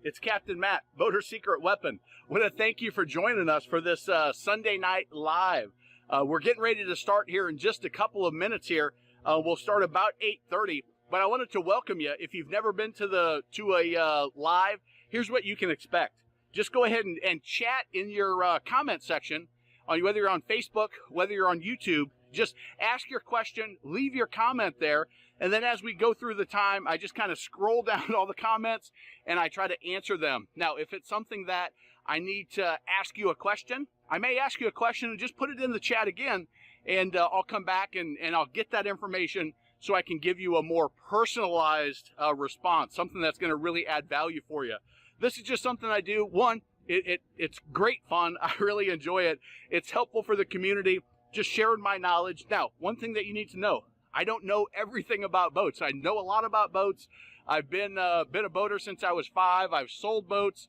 It's Captain Matt, Boater Secret Weapon. I want to thank you for joining us for this Sunday night live. We're getting ready to start here in just a couple of minutes here. We'll start about 8:30, but I wanted to welcome you. If you've never been to a live, here's what you can expect. Just go ahead and chat in your comment section, whether you're on Facebook, whether you're on YouTube. Just ask your question, leave your comment there, and then as we go through the time, I just kind of scroll down all the comments and I try to answer them. Now, if it's something that I need to ask you a question, I may ask you a question and just put it in the chat again, and I'll come back and I'll get that information so I can give you a more personalized response, something that's going to really add value for you. This is just something I do. One, it's great fun. I really enjoy it. It's helpful for the community. Just sharing my knowledge. Now, one thing that you need to know, I don't know everything about boats. I know a lot about boats. I've been a boater since I was 5. I've sold boats.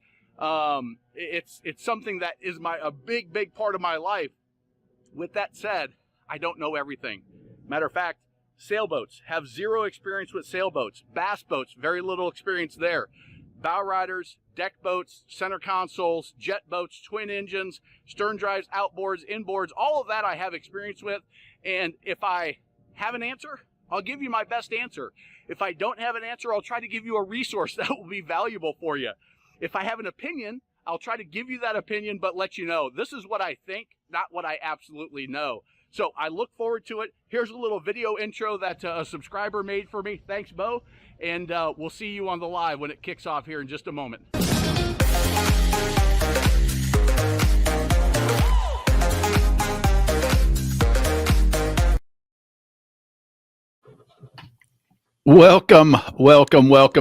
It's something that is a big part of my life. With that said, I don't know everything. Matter of fact, sailboats, have zero experience with sailboats. Bass boats, very little experience there. Bow riders, deck boats, center consoles, jet boats, twin engines, stern drives, outboards, inboards, all of that I have experience with. And if I have an answer, I'll give you my best answer. If I don't have an answer, I'll try to give you a resource that will be valuable for you. If I have an opinion, I'll try to give you that opinion, but let you know this is what I think, not what I absolutely know. So I look forward to it. Here's a little video intro that a subscriber made for me. Thanks, Bo. And we'll see you on the live when it kicks off here in just a moment. Welcome,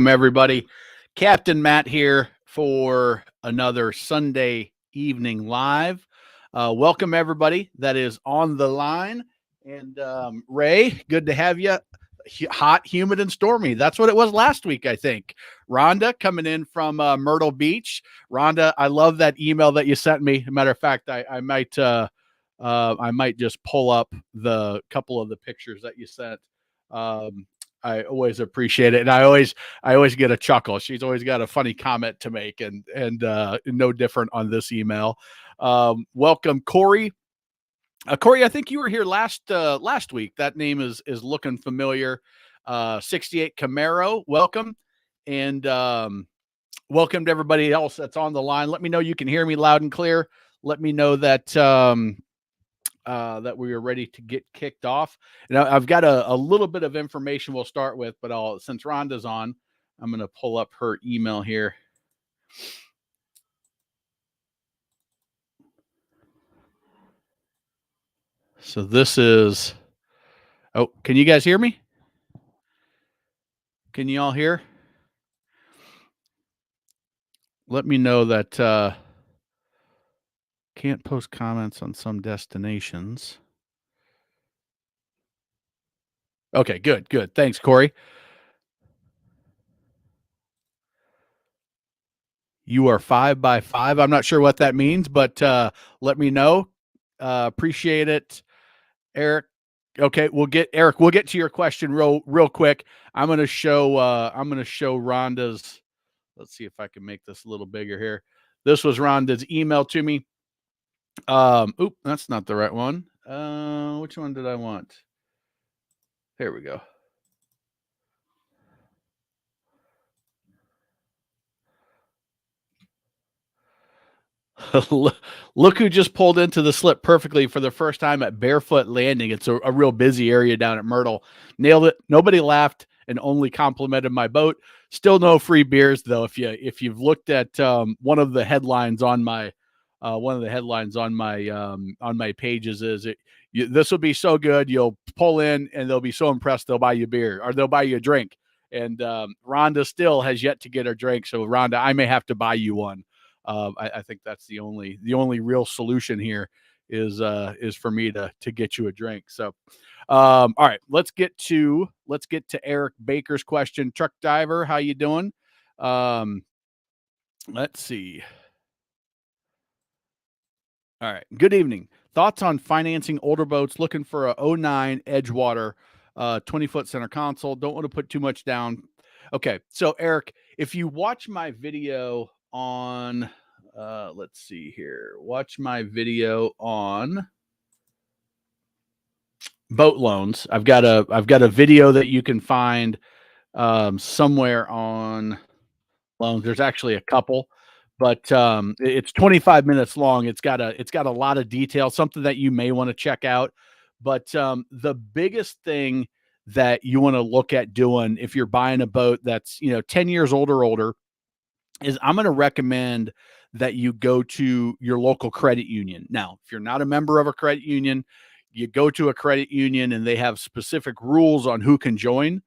everybody. Captain Matt here for another Sunday evening live. Welcome, everybody that is on the line. And Ray, good to have you. Hot, humid, and stormy. That's what it was last week, I think. Rhonda coming in from Myrtle Beach. Rhonda, I love that email that you sent me. Matter of fact, I might just pull up the couple of the pictures that you sent. I always appreciate it, and I always get a chuckle. She's always got a funny comment to make, and no different on this email. Welcome, Corey. Corey, I think you were here last week. That name is looking familiar. 68 Camaro, welcome, and welcome to everybody else that's on the line. Let me know you can hear me loud and clear. Let me know that that we are ready to get kicked off. Now, I've got a little bit of information we'll start with, but since Rhonda's on, I'm going to pull up her email here. So this is, can you guys hear me? Can you all hear? Let me know that can't post comments on some destinations. Okay, good. Thanks, Corey. You are 5 by 5. I'm not sure what that means, but let me know. Appreciate it. Eric. Okay, we'll get to your question real quick. I'm going to show Rhonda's. Let's see if I can make this a little bigger here. This was Rhonda's email to me. Oop, that's not the right one. Which one did I want? There we go. Look who just pulled into the slip perfectly for the first time at Barefoot Landing. It's a real busy area down at Myrtle. Nailed it. Nobody laughed and only complimented my boat. Still no free beers though. If you've looked at one of the headlines on my pages is this will be so good you'll pull in and they'll be so impressed they'll buy you beer or they'll buy you a drink. And Rhonda still has yet to get her drink. So Rhonda, I may have to buy you one. I think that's the only real solution here is for me to get you a drink. So, all right, let's get to Eric Baker's question. Truck diver, how you doing? Let's see. All right. Good evening. Thoughts on financing older boats, looking for a 09 Edgewater, 20-foot center console. Don't want to put too much down. Okay. So Eric, if you watch my video on, let's see here, watch my video on boat loans. I've got a video that you can find somewhere on loans. There's actually a couple, but it's 25 minutes long. It's got a lot of detail, something that you may want to check out. But the biggest thing that you want to look at doing if you're buying a boat that's 10 years old or older is I'm going to recommend that you go to your local credit union. Now, if you're not a member of a credit union, you go to a credit union and they have specific rules on who can join.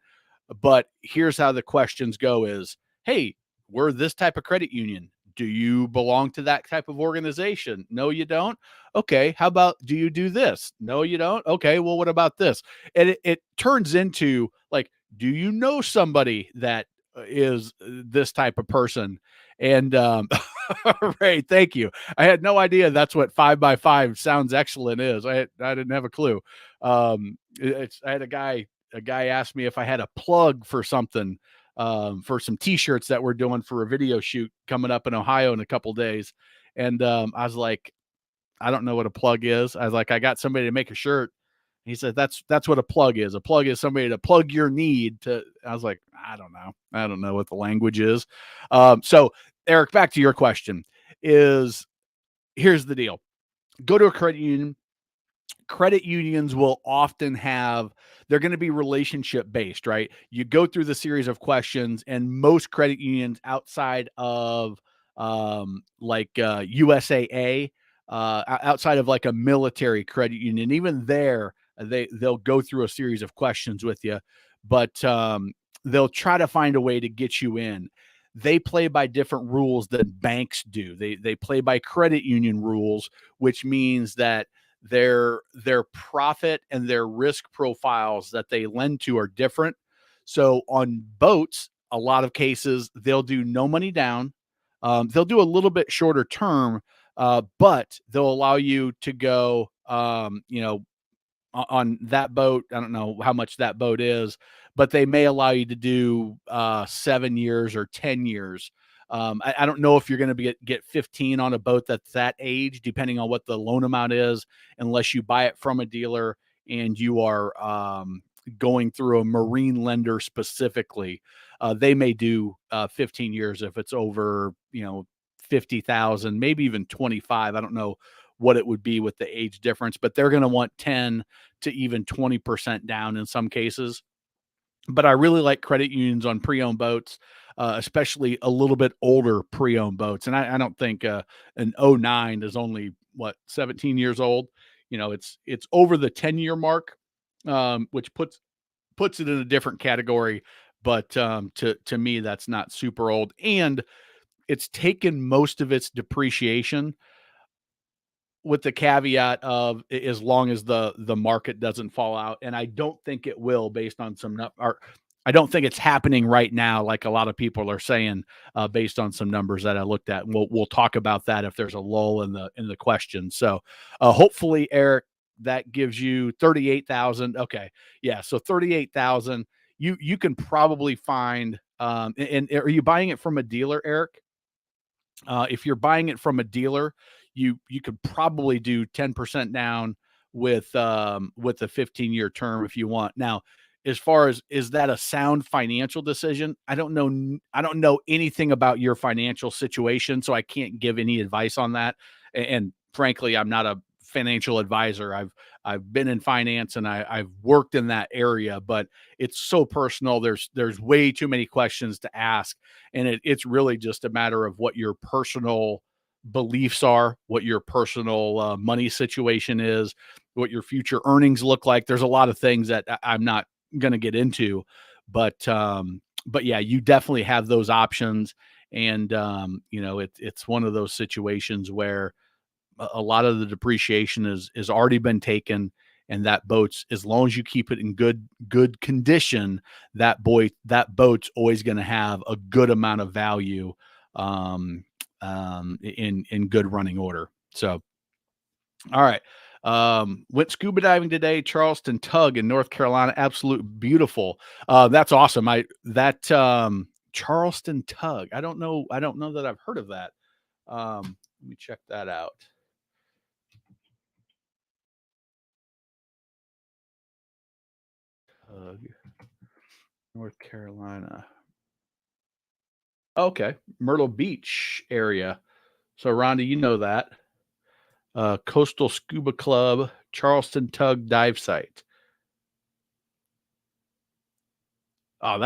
But here's how the questions go is, hey, we're this type of credit union. Do you belong to that type of organization? No, you don't. Okay. How about, do you do this? No, you don't. Okay. Well, what about this? And it turns into like, do you know somebody that is this type of person? And Ray, thank you. I had no idea that's what 5x5 sounds excellent is. I didn't have a clue. I had a guy asked me if I had a plug for something, for some t-shirts that we're doing for a video shoot coming up in Ohio in a couple days. And I was like, I don't know what a plug is. I was like, I got somebody to make a shirt. He said, that's what a plug is. A plug is somebody to plug your need to. I was like, I don't know. I don't know what the language is. So Eric, back to your question is, here's the deal. Go to a credit union. Credit unions will often have, they're going to be relationship based, right? You go through the series of questions, and most credit unions outside of like USAA, outside of like a military credit union, even there, they'll go through a series of questions with you, but they'll try to find a way to get you in. They play by different rules than banks do. They play by credit union rules, which means that their profit and their risk profiles that they lend to are different. So on boats, a lot of cases they'll do no money down. They'll do a little bit shorter term, but they'll allow you to go, on that boat. I don't know how much that boat is, but they may allow you to do 7 years or 10 years. I don't know if you're going to get 15 on a boat that's that age, depending on what the loan amount is, unless you buy it from a dealer and you are going through a marine lender specifically. They may do 15 years if it's over, 50,000, maybe even 25. I don't know what it would be with the age difference, but they're going to want 10 to even 20% down in some cases. But I really like credit unions on pre-owned boats, especially a little bit older pre-owned boats. And I don't think an '09 is only 17 years old. It's over the 10-year mark, which puts it in a different category. But to me, that's not super old, and it's taken most of its depreciation, with the caveat of as long as the market doesn't fall out, and I don't think it will, based on or I don't think it's happening right now, like a lot of people are saying, based on some numbers that I looked at. And we'll talk about that if there's a lull in the question. So hopefully, Eric, that gives you 38,000. Okay, yeah, so 38,000. You can probably find. And are you buying it from a dealer, Eric? If you're buying it from a dealer, you could probably do 10% down with a 15-year term if you want. Now, as far as, is that a sound financial decision? I don't know. I don't know anything about your financial situation, so I can't give any advice on that. And frankly, I'm not a financial advisor. I've been in finance, and I've worked in that area, but it's so personal. There's way too many questions to ask, and it's really just a matter of what your personal beliefs are, what your personal money situation is, what your future earnings look like. There's a lot of things that I'm not going to get into, but yeah, you definitely have those options. And it's one of those situations where a lot of the depreciation is already been taken, and that boat's, as long as you keep it in good condition, that boat's always going to have a good amount of value, in good running order. So all right. Went scuba diving today, Charleston Tug in North Carolina. Absolute beautiful. That's awesome. Charleston Tug. I don't know that I've heard of that. Let me check that out. Tug, North Carolina. Okay, Myrtle Beach area. So, Rhonda, you know that. Coastal Scuba Club, Charleston Tug Dive Site. Oh,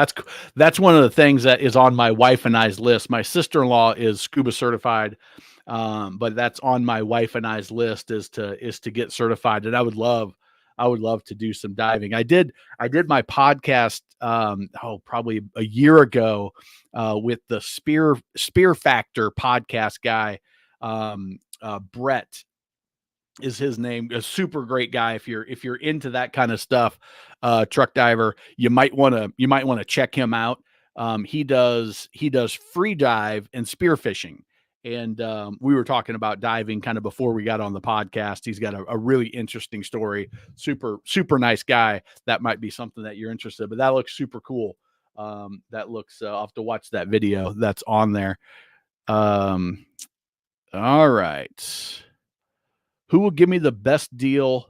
that's one of the things that is on my wife and I's list. My sister-in-law is scuba certified, but that's on my wife and I's list is to get certified. And I would love to do some diving. I did my podcast probably a year ago with the Spear Factor podcast guy, Brett is his name. A super great guy. If you're into that kind of stuff, truck diver, you might want to check him out. He does free dive and spearfishing. And we were talking about diving kind of before we got on the podcast. He's got a really interesting story. Super nice guy. That might be something that you're interested in, but that looks super cool. That looks, I'll have to watch that video that's on there. All right. Who will give me the best deal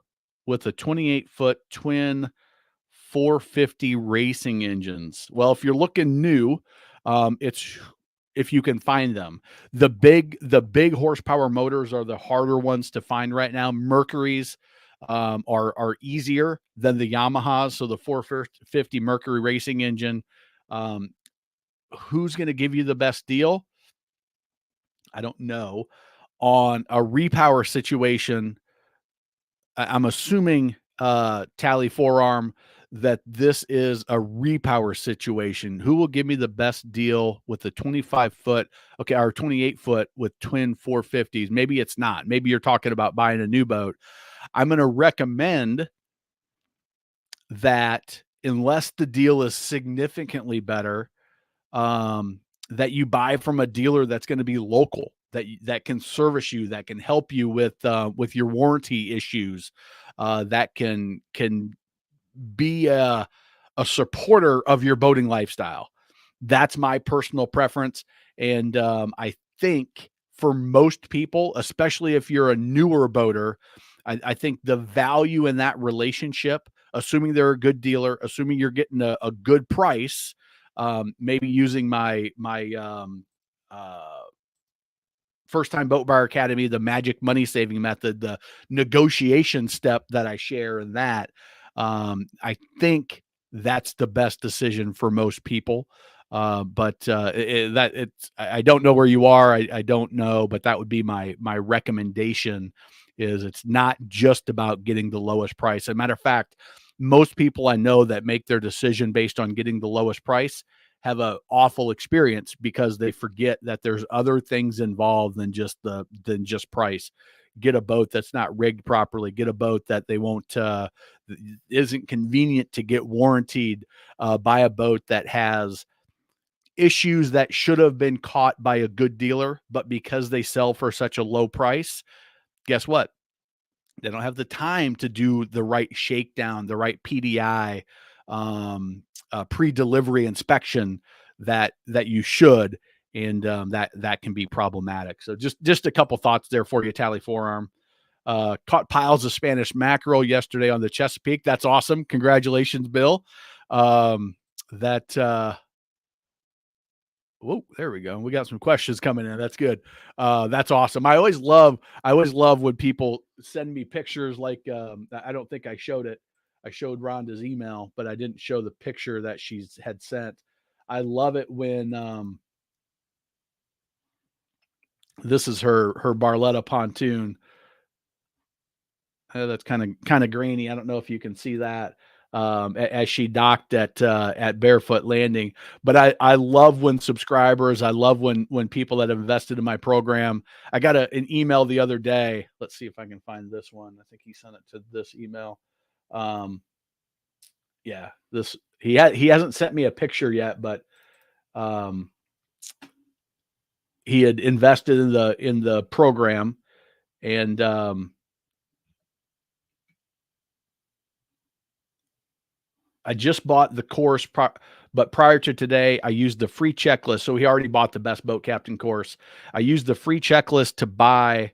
with a 28-foot twin 450 racing engines? Well, if you're looking new, it's if you can find them. The big horsepower motors are the harder ones to find right now. Mercury's are easier than the Yamahas. So the 450 Mercury racing engine. Who's going to give you the best deal? I don't know. On a repower situation, I'm assuming Tally Forearm that this is a repower situation. Who will give me the best deal with the 25-foot, okay, or 28-foot with twin 450s? Maybe it's not. Maybe you're talking about buying a new boat. I'm going to recommend that unless the deal is significantly better, that you buy from a dealer that's going to be local, that can service you, that can help you with your warranty issues, that can be a supporter of your boating lifestyle. That's my personal preference, and I think for most people, especially if you're a newer boater, I think the value in that relationship, assuming they're a good dealer, assuming you're getting a good price, maybe using my First Time Boat Buyer Academy, the magic money saving method, the negotiation step that I share in that. I think that's the best decision for most people. I don't know where you are. I don't know, but that would be my recommendation. Is it's not just about getting the lowest price. As a matter of fact, most people I know that make their decision based on getting the lowest price have a awful experience because they forget that there's other things involved than just price. Get a boat that's not rigged properly. Get a boat that they won't isn't convenient to get warranted. Buy a boat that has issues that should have been caught by a good dealer, but because they sell for such a low price, guess what? They don't have the time to do the right shakedown, the right PDI, pre-delivery inspection that you should, and that can be problematic. So just a couple thoughts there for you, Tally Forearm. Caught piles of Spanish mackerel yesterday on the Chesapeake. That's awesome. Congratulations, Bill. Whoa, there we go. We got some questions coming in. That's good. That's awesome. I always love when people send me pictures. Like I don't think I showed it. I showed Rhonda's email, but I didn't show the picture that she's had sent. I love it when this is her Barletta pontoon. That's kind of grainy. I don't know if you can see that as she docked at Barefoot Landing. But I love when subscribers, I love when people that have invested in my program. I got an email the other day. Let's see if I can find this one. I think he sent it to this email. Yeah, this he hasn't sent me a picture yet, but he had invested in the program, and I just bought the course, but prior to today, I used the free checklist. So he already bought the best boat captain course. I used the free checklist to buy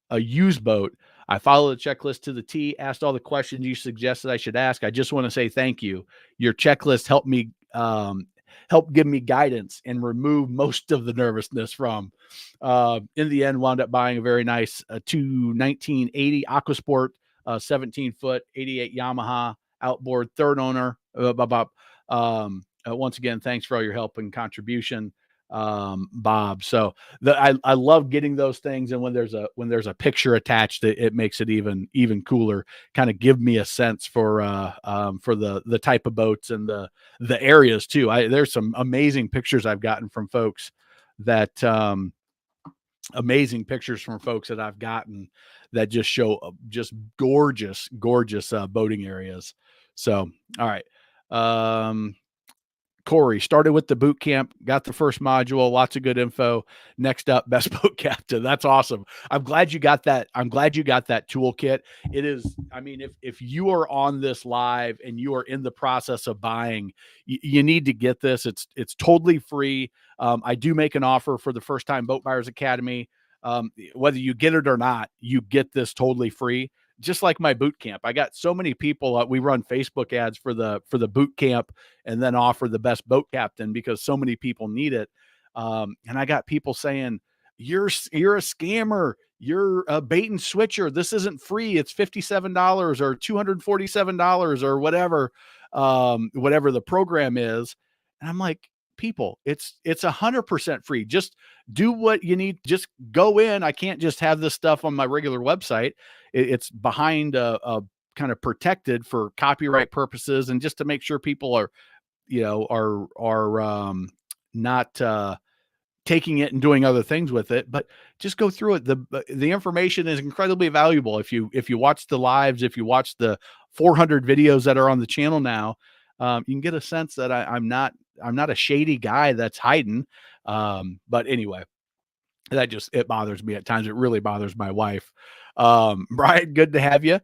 a used boat. I followed the checklist to the T, asked all the questions you suggested I should ask. I just want to say thank you. Your checklist helped me, help give me guidance and remove most of the nervousness from. In the end, wound up buying a very nice 1980 Aquasport, 17-foot, 88 Yamaha outboard, third owner. Once again, thanks for all your help and contribution, Bob. So I love getting those things, and when there's a picture attached, it makes it even cooler. Kind of give me a sense for the type of boats and the areas too. There's some amazing pictures I've gotten from folks that I've gotten that just show just gorgeous boating areas. So all right. Corey started with the boot camp, got the first module, lots of good info. Next up, best boat captain. That's awesome. I'm glad you got that. I'm glad you got that toolkit. It is, I mean, if you are on this live and you are in the process of buying, you need to get this. It's totally free. I do make an offer for the First Time Boat Buyers Academy. Whether you get it or not, you get this totally free. Just like my boot camp. I got so many people, we run Facebook ads for the boot camp and then offer the best boat captain because so many people need it. And I got people saying, you're a scammer. You're a bait and switcher. This isn't free. It's $57 or $247 or whatever the program is. And I'm like, people, it's 100% free. Just do what you need. Just go in. I can't just have this stuff on my regular website. It's behind a kind of protected for copyright purposes and just to make sure people are, not taking it and doing other things with it, but just go through it. The information is incredibly valuable. If you watch the lives, if you watch the 400 videos that are on the channel now, you can get a sense that I'm not a shady guy that's hiding. But anyway, it bothers me at times. It really bothers my wife. Brian, good to have you.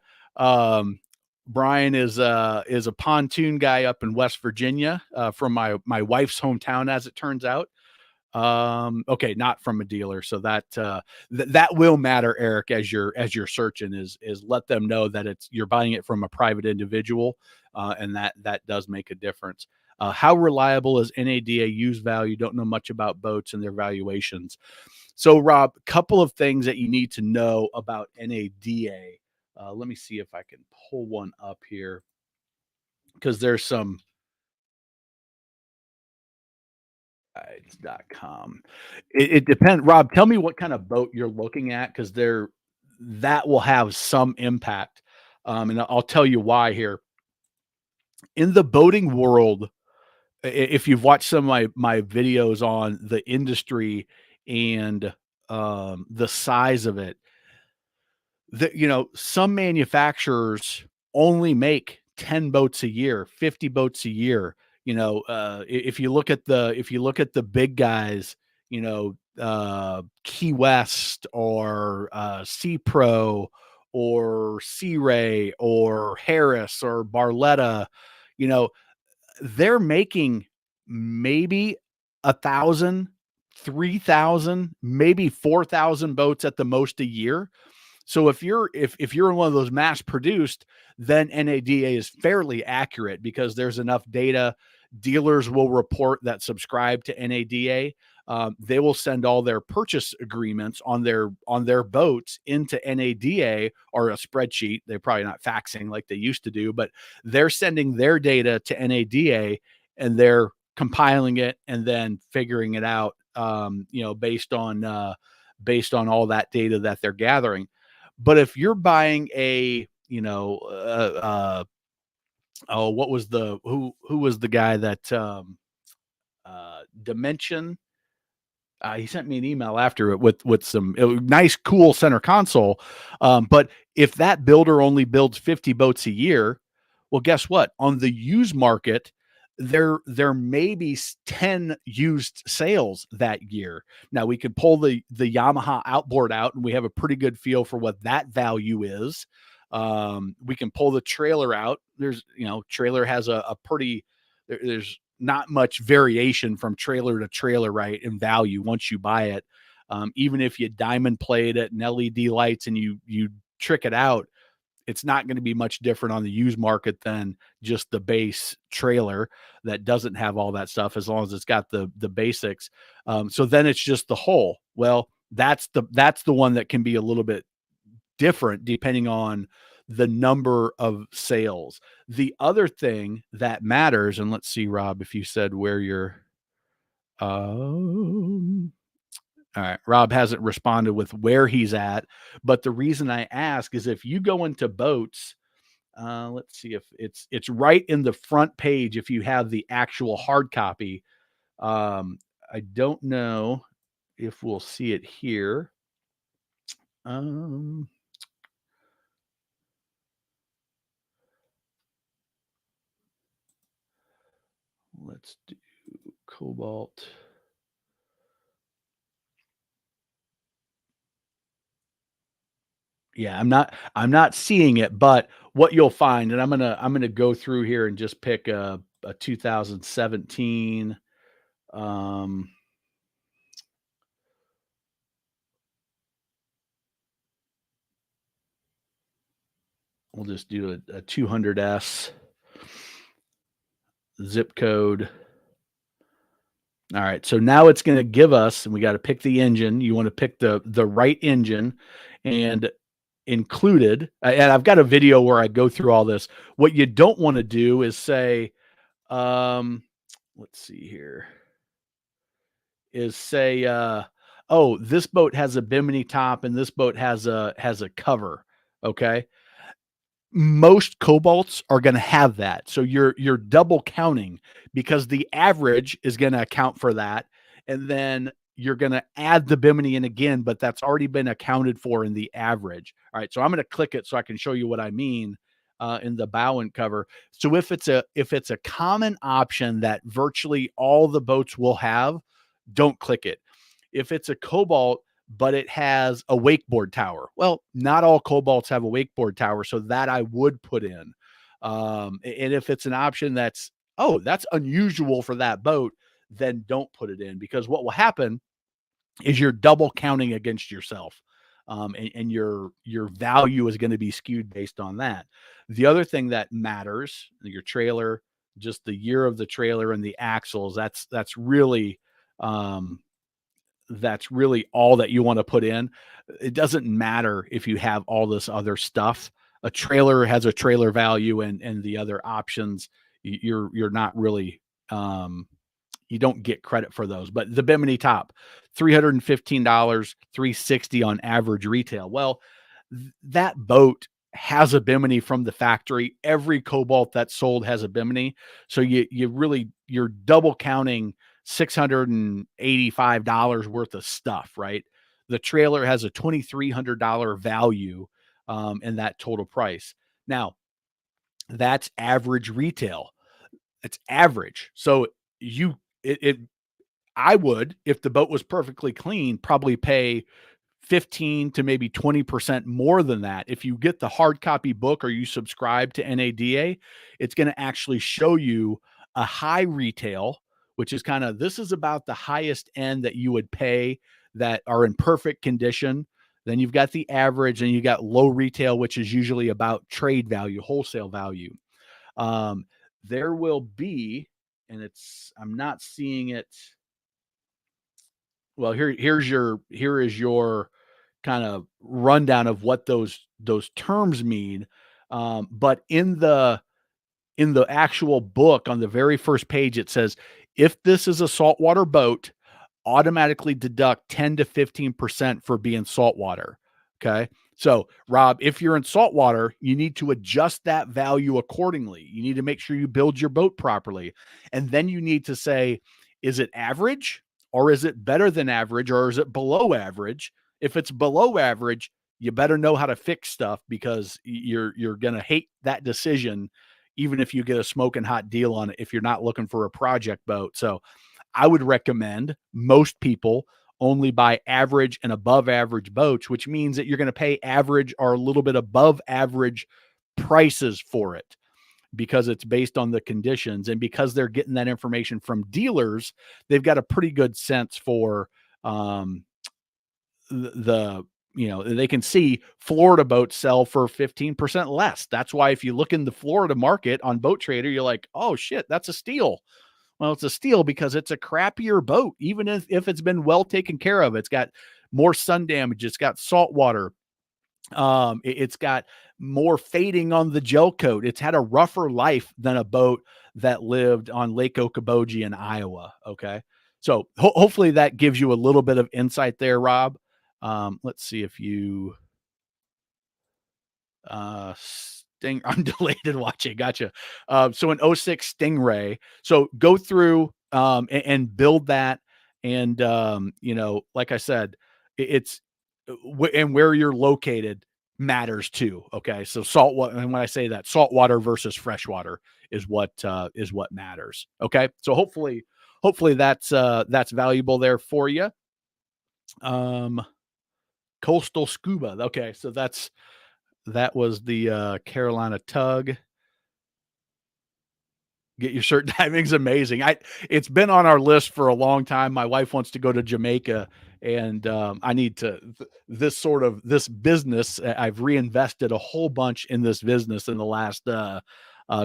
Brian is a pontoon guy up in West Virginia, from my wife's hometown, as it turns out. Okay, not from a dealer. So that will matter, Eric, as you're searching, is let them know that you're buying it from a private individual, and that does make a difference. How reliable is NADA use value? Don't know much about boats and their valuations. So, Rob, a couple of things that you need to know about NADA. Let me see if I can pull one up here, because there's some .com. It depends. Rob, tell me what kind of boat you're looking at, because that will have some impact. And I'll tell you why here. In the boating world, if you've watched some of my videos on the industry and the size of it, some manufacturers only make 10 boats a year, 50 boats a year. If you look at the big guys, Key West or Sea Pro or Sea Ray or Harris or Barletta, they're making maybe 1,000, 3,000, maybe 4,000 boats at the most a year. So if you're in one of those mass produced, then NADA is fairly accurate because there's enough data. Dealers will report that subscribe to NADA. They will send all their purchase agreements on their boats into NADA or a spreadsheet. They're probably not faxing like they used to do, but they're sending their data to NADA and they're compiling it and then figuring it out, based on all that data that they're gathering. But if you're buying what was who was the guy that Dimension? He sent me an email after it with some nice, cool center console. But if that builder only builds 50 boats a year, well, guess what? On the used market, there may be 10 used sales that year. Now we could pull the Yamaha outboard out and we have a pretty good feel for what that value is. We can pull the trailer out. Trailer has a pretty, there's not much variation from trailer to trailer, right, in value once you buy it. Even if you diamond plate it and LED lights and you trick it out, it's not going to be much different on the used market than just the base trailer that doesn't have all that stuff, as long as it's got the basics. So then it's just the hull. Well, that's the one that can be a little bit different depending on the number of sales. The other thing that matters, and let's see, Rob, if you said where you're, all right, Rob hasn't responded with where he's at, but the reason I ask is if you go into boats, let's see if it's right in the front page if you have the actual hard copy. I don't know if we'll see it here. Let's do Cobalt. Yeah, I'm not seeing it, but what you'll find, and I'm gonna go through here and just pick a 2017. We'll just do a 200S zip code. All right, so now it's going to give us, and we got to pick the engine. You want to pick the right engine, and included. And I've got a video where I go through all this. What you don't want to do is say, let's see here, is say, oh, this boat has a bimini top and this boat has a cover. Okay. Most cobalts are going to have that. So you're double counting because the average is going to account for that. And then you're going to add the bimini in again, but that's already been accounted for in the average. All right. So I'm going to click it so I can show you what I mean in the bow and cover. So if it's a common option that virtually all the boats will have, don't click it. If it's a cobalt, but it has a wakeboard tower. Well, not all cobalts have a wakeboard tower, so that I would put in. And if it's an option that's unusual for that boat, then don't put it in, because what will happen is you're double counting against yourself. And your value is going to be skewed based on that. The other thing that matters, your trailer, just the year of the trailer and the axles, that's really all that you want to put in. It doesn't matter if you have all this other stuff. A trailer has a trailer value, and the other options, you're not really, you don't get credit for those. But the bimini top, $315, $360 on average retail. Well, that boat has a bimini from the factory. Every cobalt that's sold has a bimini. So you're double counting $685 worth of stuff, right? The trailer has a $2,300 value in that total price. Now, that's average retail. It's average. So I would, if the boat was perfectly clean, probably pay 15 to maybe 20% more than that. If you get the hard copy book or you subscribe to NADA, it's going to actually show you a high retail, which is this is about the highest end that you would pay that are in perfect condition. Then you've got the average, and you got low retail, which is usually about trade value, wholesale value. There will be, and I'm not seeing it. Well, here is your kind of rundown of what those terms mean. But in the actual book, on the very first page, it says, if this is a saltwater boat, automatically deduct 10 to 15% for being saltwater. Okay. So, Rob, if you're in saltwater, you need to adjust that value accordingly. You need to make sure you build your boat properly. And then you need to say, is it average, or is it better than average, or is it below average? If it's below average, you better know how to fix stuff, because you're going to hate that decision, even if you get a smoking hot deal on it, if you're not looking for a project boat. So I would recommend most people only buy average and above average boats, which means that you're going to pay average or a little bit above average prices for it because it's based on the conditions. And because they're getting that information from dealers, they've got a pretty good sense for the they can see Florida boats sell for 15% less. That's why if you look in the Florida market on Boat Trader, you're like, oh shit, that's a steal. Well, it's a steal because it's a crappier boat, even if it's been well taken care of. It's got more sun damage. It's got salt water. It's got more fading on the gel coat. It's had a rougher life than a boat that lived on Lake Okoboji in Iowa. Okay. So hopefully that gives you a little bit of insight there, Rob. Let's see if you, I'm delighted watching. Gotcha. So an '06 Stingray. So go through, and build that. And, like I said, it's, and where you're located matters too. Okay. So salt water. And when I say that, saltwater versus freshwater is what matters. Okay. So hopefully that's valuable there for you. Coastal Scuba. Okay. So that was the Carolina Tug. Get your shirt diving's amazing. It's been on our list for a long time. My wife wants to go to Jamaica, and I need to this business. I've reinvested a whole bunch in this business in the last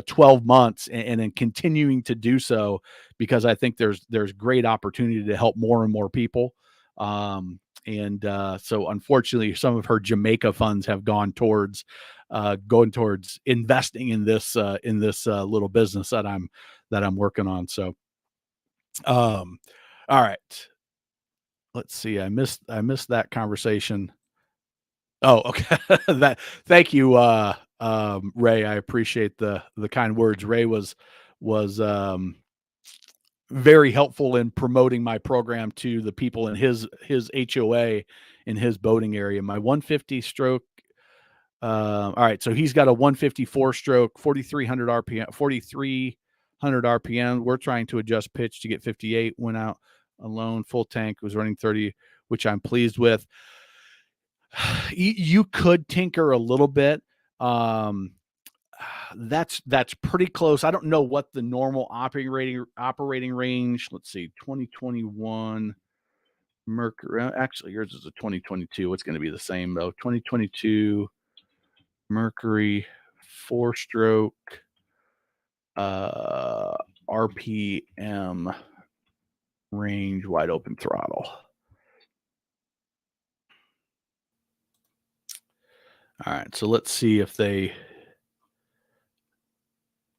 12 months, and then continuing to do so because I think there's great opportunity to help more and more people. So unfortunately, some of her Jamaica funds have gone towards investing in this little business that I'm working on. So, all right, let's see. I missed that conversation. Oh, okay. Thank you, Ray. I appreciate the kind words. Ray was very helpful in promoting my program to the people in his HOA in his boating area. My 150 stroke. All right, so he's got a 154 stroke, 4,300 RPM, 4,300 RPM. We're trying to adjust pitch to get 58. Went out alone, full tank, was running 30, which I'm pleased with. You could tinker a little bit. That's pretty close. I don't know what the normal operating range. Let's see, 2021 Mercury. Actually, yours is a 2022. It's going to be the same though. 2022 Mercury 4-stroke RPM range wide open throttle. All right, so let's see if they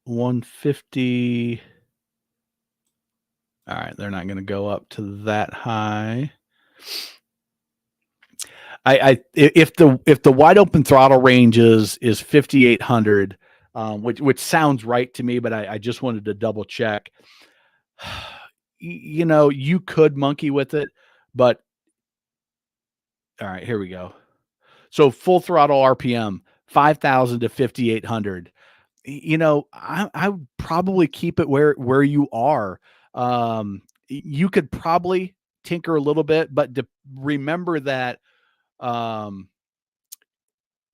150. All right, they're not going to go up to that high. If the wide open throttle range is 5,800, which sounds right to me, but I just wanted to double check. You could monkey with it, but all right, here we go. So full throttle RPM 5,000 to 5,800. I would probably keep it where you are. You could probably tinker a little bit, but remember that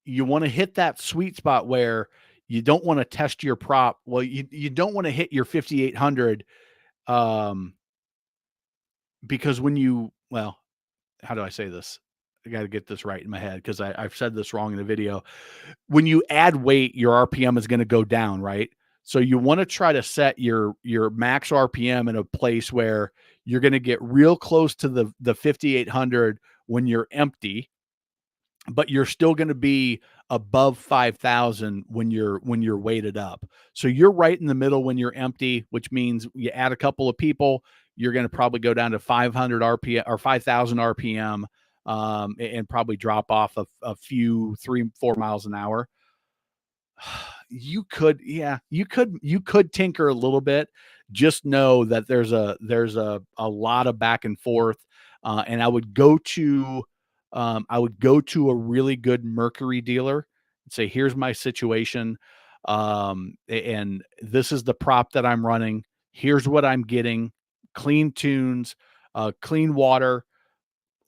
you want to hit that sweet spot where you don't want to test your prop. Well, you don't want to hit your 5,800 because how do I say this? I got to get this right in my head because I've said this wrong in the video. When you add weight, your RPM is going to go down, right? So you want to try to set your max RPM in a place where you're going to get real close to the 5,800 when you're empty, but you're still going to be above 5,000 when you're weighted up. So you're right in the middle when you're empty, which means you add a couple of people, you're going to probably go down to 500 RPM or 5,000 RPM, and probably drop off a few 3-4 miles an hour. You could tinker a little bit. Just know that there's a lot of back and forth, and I would go to a really good Mercury dealer and say, here's my situation, and this is the prop that I'm running. Here's what I'm getting: clean tunes, clean water,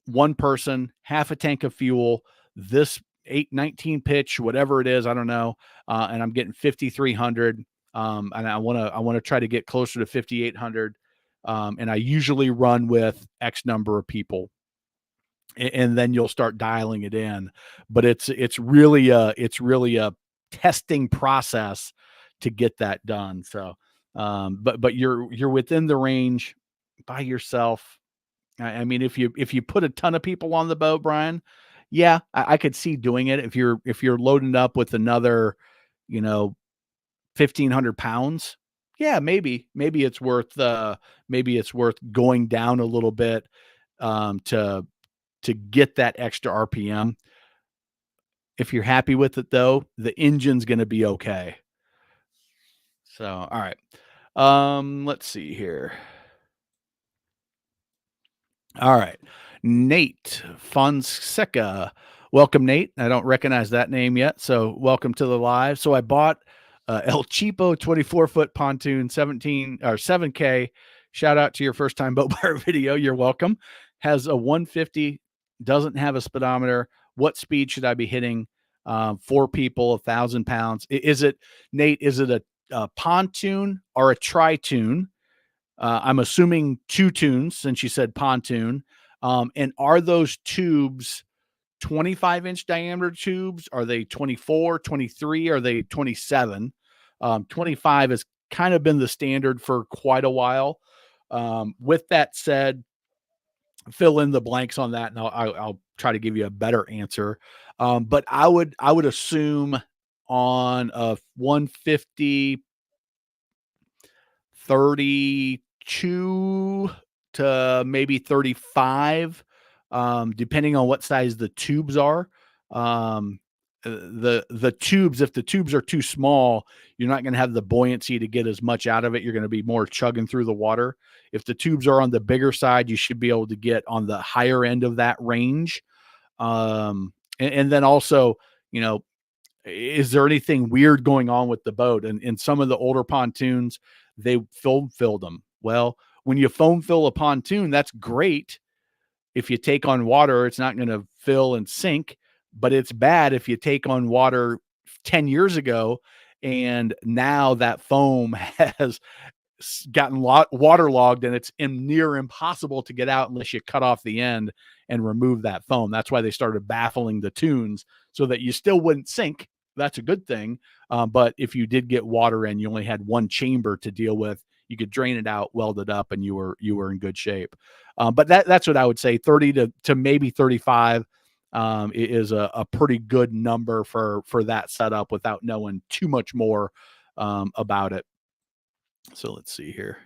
one person, half a tank of fuel, this 819 pitch, whatever it is, I don't know. And I'm getting 5,300. And I want to try to get closer to 5,800. And I usually run with X number of people, and then you'll start dialing it in. But it's really a testing process to get that done. So, but you're within the range by yourself. I mean, if you put a ton of people on the boat, Brian, yeah, I could see doing it. If you're loading up with another, 1,500 pounds, yeah, maybe it's worth going down a little bit, to get that extra RPM. If you're happy with it though, the engine's going to be okay. So, all right. Let's see here. All right. Nate Fonseca. Welcome, Nate. I don't recognize that name yet. So welcome to the live. So I bought El Cheapo 24-foot pontoon, 17 or 7K. Shout out to your first time boat buyer video. You're welcome. Has a 150, doesn't have a speedometer. What speed should I be hitting? 4 people, 1,000 pounds. Is it, Nate, is it a pontoon or a tri-tune? I'm assuming 2 tunes since you said pontoon. And are those tubes 25-inch diameter tubes? Are they 24, 23? Are they 27? 25 has kind of been the standard for quite a while. With that said, fill in the blanks on that, and I'll try to give you a better answer. But I would assume on a 150, 32 to maybe 35, depending on what size the tubes are. The tubes, if the tubes are too small, you're not going to have the buoyancy to get as much out of it. You're going to be more chugging through the water. If the tubes are on the bigger side, you should be able to get on the higher end of that range. And then also, is there anything weird going on with the boat? And in some of the older pontoons, they foam filled them. Well, when you foam fill a pontoon, that's great. If you take on water, it's not going to fill and sink, but it's bad if you take on water 10 years ago and now that foam has gotten waterlogged and it's near impossible to get out unless you cut off the end and remove that foam. That's why they started baffling the tunes so that you still wouldn't sink. That's a good thing. But if you did get water in, you only had one chamber to deal with. You could drain it out, weld it up, and you were in good shape. But that's what I would say. 30 to maybe 35 is a pretty good number for that setup without knowing too much more about it. So let's see here.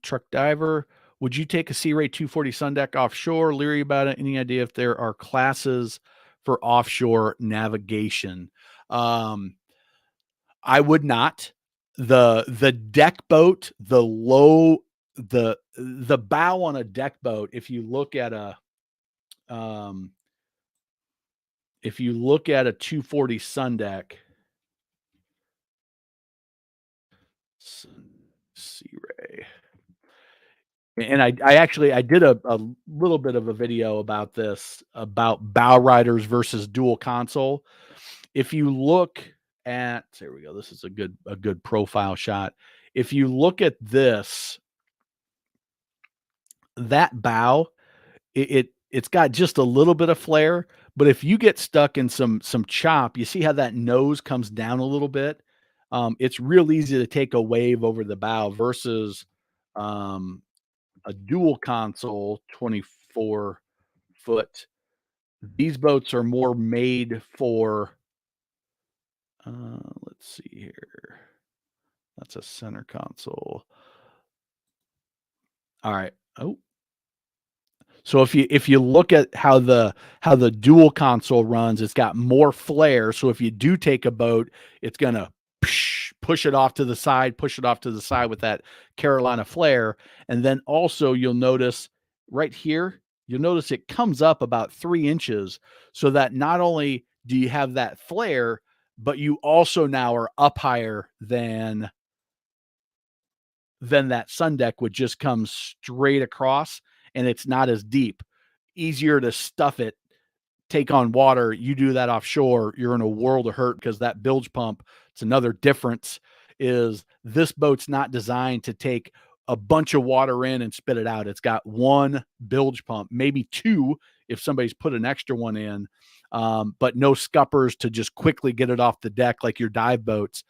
Truck diver. Would you take a Sea Ray 240 Sundeck offshore? Leery about it. Any idea if there are classes for offshore navigation? I would not. The deck boat, the bow on a deck boat, if you look at a 240 Sundeck, Sea Ray. And I actually did a little bit of a video about this, about bow riders versus dual console. If you look at, there we go. This is a good profile shot. If you look at this, that bow, it's got just a little bit of flare, but if you get stuck in some chop, you see how that nose comes down a little bit. It's real easy to take a wave over the bow versus a dual console 24 foot. These boats are more made for, let's see here. That's a center console. All right. Oh, so if you look at how the dual console runs, it's got more flare. So if you do take a boat, it's gonna push it off to the side, with that Carolina flare. And then also you'll notice right here, it comes up about 3 inches, so that not only do you have that flare, but you also now are up higher than then that Sundeck would just come straight across, and it's not as deep. Easier to stuff it, take on water. You do that offshore, you're in a world of hurt because that bilge pump, it's another difference, is this boat's not designed to take a bunch of water in and spit it out. It's got one bilge pump, maybe two if somebody's put an extra one in, but no scuppers to just quickly get it off the deck like your dive boats.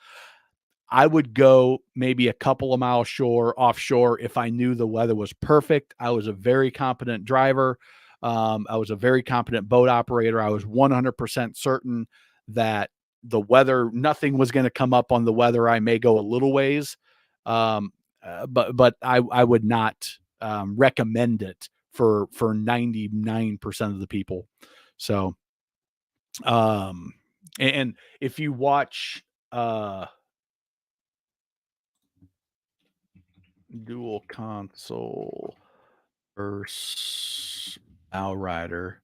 I would go maybe a couple of miles offshore if I knew the weather was perfect. I was a very competent driver. I was a very competent boat operator. I was 100% certain that the weather, nothing was going to come up on the weather. I may go a little ways, but I would not recommend it for 99% of the people. So, and if you watch, dual console versus bow rider,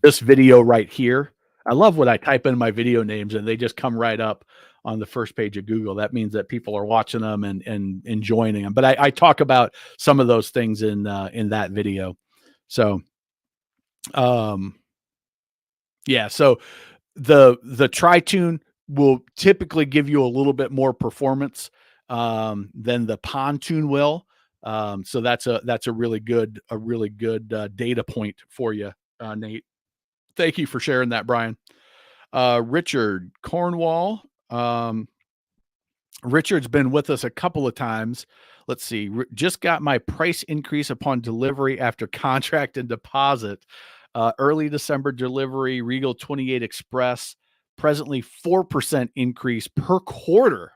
this video right here, I love when I type in my video names and they just come right up on the first page of Google. That means that people are watching them and enjoying them. But I talk about some of those things in that video. So, yeah. So the Tri-Tune will typically give you a little bit more performance than the pontoon will. So that's a really good data point for you, Nate. Thank you for sharing that, Brian. Richard Cornwall. Richard's been with us a couple of times. Let's see. Just got my price increase upon delivery after contract and deposit. Early December delivery, Regal 28 Express. Presently 4% increase per quarter.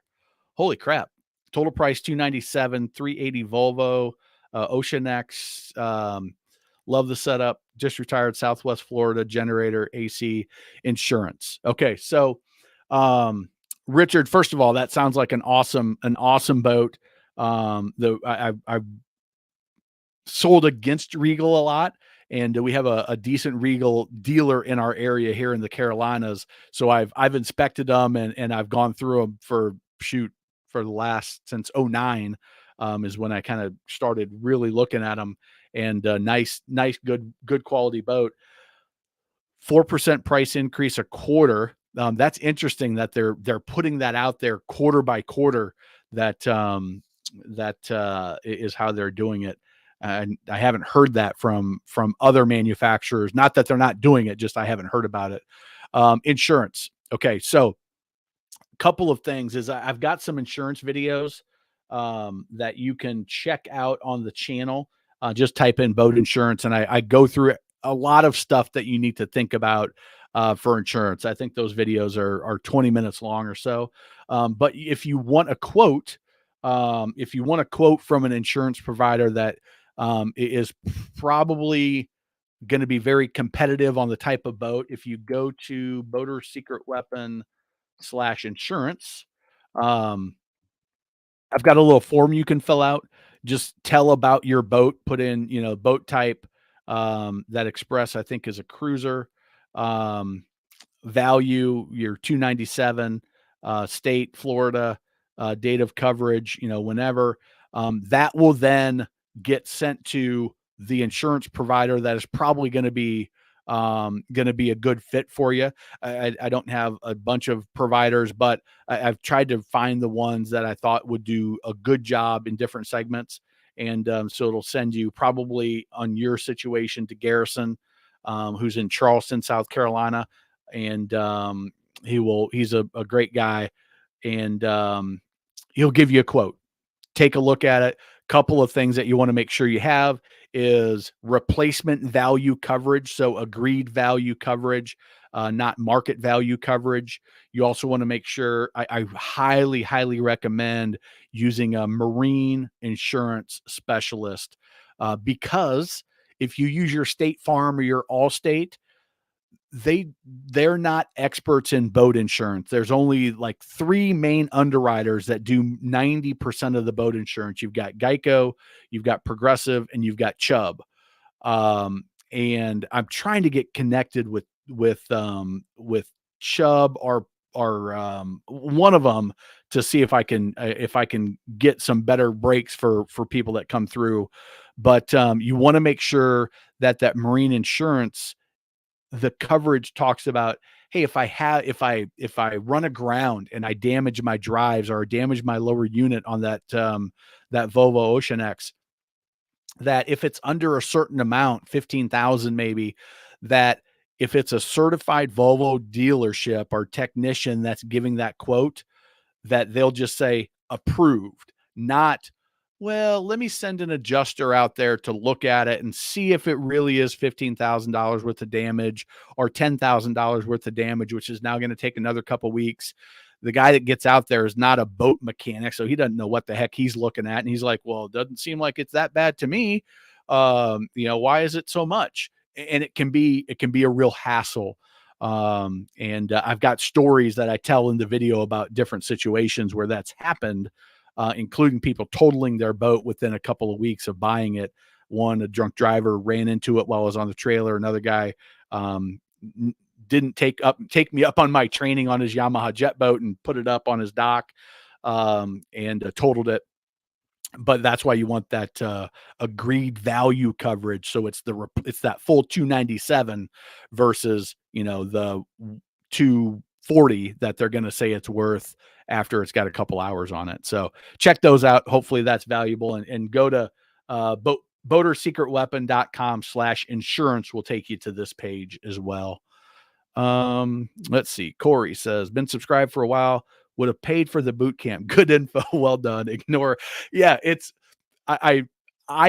Holy crap. Total price $297, 380 Volvo, Ocean X. Love the setup. Just retired, Southwest Florida, generator, AC, insurance. Okay, so Richard, first of all, that sounds like an awesome boat. I've sold against Regal a lot, and we have a decent Regal dealer in our area here in the Carolinas. So I've inspected them and I've gone through them for the last since 2009 is when I kind of started really looking at them. And nice, good quality boat. 4% price increase a quarter. That's interesting that they're putting that out there quarter by quarter. That is how they're doing it. And I haven't heard that from other manufacturers. Not that they're not doing it, just I haven't heard about it. Insurance. Okay, so a couple of things is I've got some insurance videos that you can check out on the channel. Just type in boat insurance, and I go through a lot of stuff that you need to think about for insurance. I think those videos are 20 minutes long or so. But if you want a quote, from an insurance provider that is probably going to be very competitive on the type of boat, if you go to Boater Secret Weapon /insurance, I've got a little form you can fill out. Just tell about your boat, put in, boat type. That Express, I think, is a cruiser. Value, your 297, state, Florida, date of coverage, whenever. That will then get sent to the insurance provider that is probably going to be a good fit for you. I don't have a bunch of providers, but I've tried to find the ones that I thought would do a good job in different segments. And so it'll send you probably on your situation to Garrison, who's in Charleston, South Carolina. And he's a great guy, and he'll give you a quote. Take a look at it. Couple of things that you want to make sure you have is replacement value coverage. So agreed value coverage, not market value coverage. You also want to make sure, I highly, highly recommend using a marine insurance specialist, because if you use your State Farm or your Allstate, they're not experts in boat insurance. There's only like 3 main underwriters that do 90% of the boat insurance. You've got Geico, you've got Progressive, and you've got Chubb. And I'm trying to get connected with Chubb or one of them to see if I can get some better breaks for people that come through. But you want to make sure that marine insurance, the coverage talks about, hey, if I run aground and I damage my drives or damage my lower unit on that Volvo Ocean X, that if it's under a certain amount, 15,000 maybe, that if it's a certified Volvo dealership or technician that's giving that quote, that they'll just say approved, not, well, let me send an adjuster out there to look at it and see if it really is $15,000 worth of damage or $10,000 worth of damage, which is now going to take another couple weeks. The guy that gets out there is not a boat mechanic, so he doesn't know what the heck he's looking at. And he's like, well, it doesn't seem like it's that bad to me. Why is it so much? And it can be a real hassle. I've got stories that I tell in the video about different situations where that's happened, including people totaling their boat within a couple of weeks of buying it. One, a drunk driver ran into it while I was on the trailer. Another guy didn't take me up on my training on his Yamaha jet boat and put it up on his dock and totaled it. But that's why you want that agreed value coverage. So it's that full 297 versus, the 240 that they're going to say it's worth after it's got a couple hours on it. So check those out. Hopefully that's valuable, and go to boatersecretweapon.com/insurance will take you to this page as well. Let's see. Corey says, been subscribed for a while, would have paid for the boot camp. Good info. Well done. Ignore. Yeah, it's, I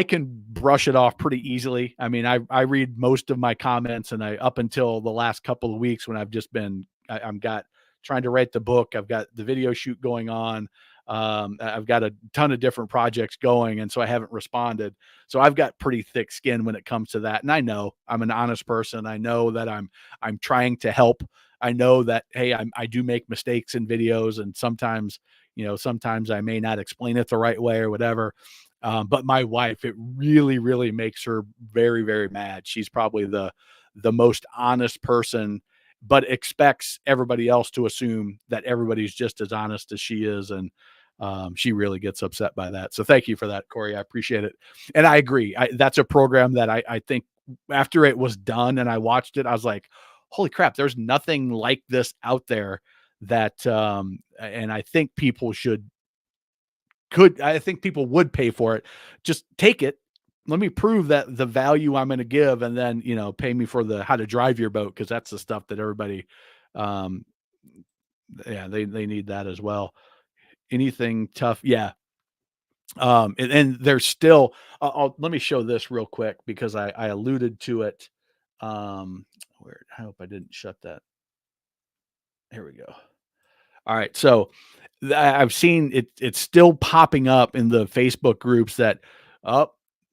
can brush it off pretty easily. I mean, I read most of my comments, and up until the last couple of weeks when I've just been, I'm trying to write the book. I've got the video shoot going on. I've got a ton of different projects going, and so I haven't responded. So I've got pretty thick skin when it comes to that. And I know I'm an honest person. I know that I'm trying to help. I know that, hey, I do make mistakes in videos, and sometimes I may not explain it the right way or whatever. But my wife, it really, really makes her very, very mad. She's probably the most honest person, but expects everybody else to assume that everybody's just as honest as she is. And she really gets upset by that. So thank you for that, Corey. I appreciate it. And I agree. That's a program that I think after it was done and I watched it, I was like, holy crap, there's nothing like this out there that, and I think people I think people would pay for it. Just take it. Let me prove that the value I'm going to give, and then, pay me for how to drive your boat. Cause that's the stuff that everybody, they need that as well. Anything tough. Yeah. And there's still, let me show this real quick because I alluded to it. I hope I didn't shut that. Here we go. All right. So I've seen it. It's still popping up in the Facebook groups that,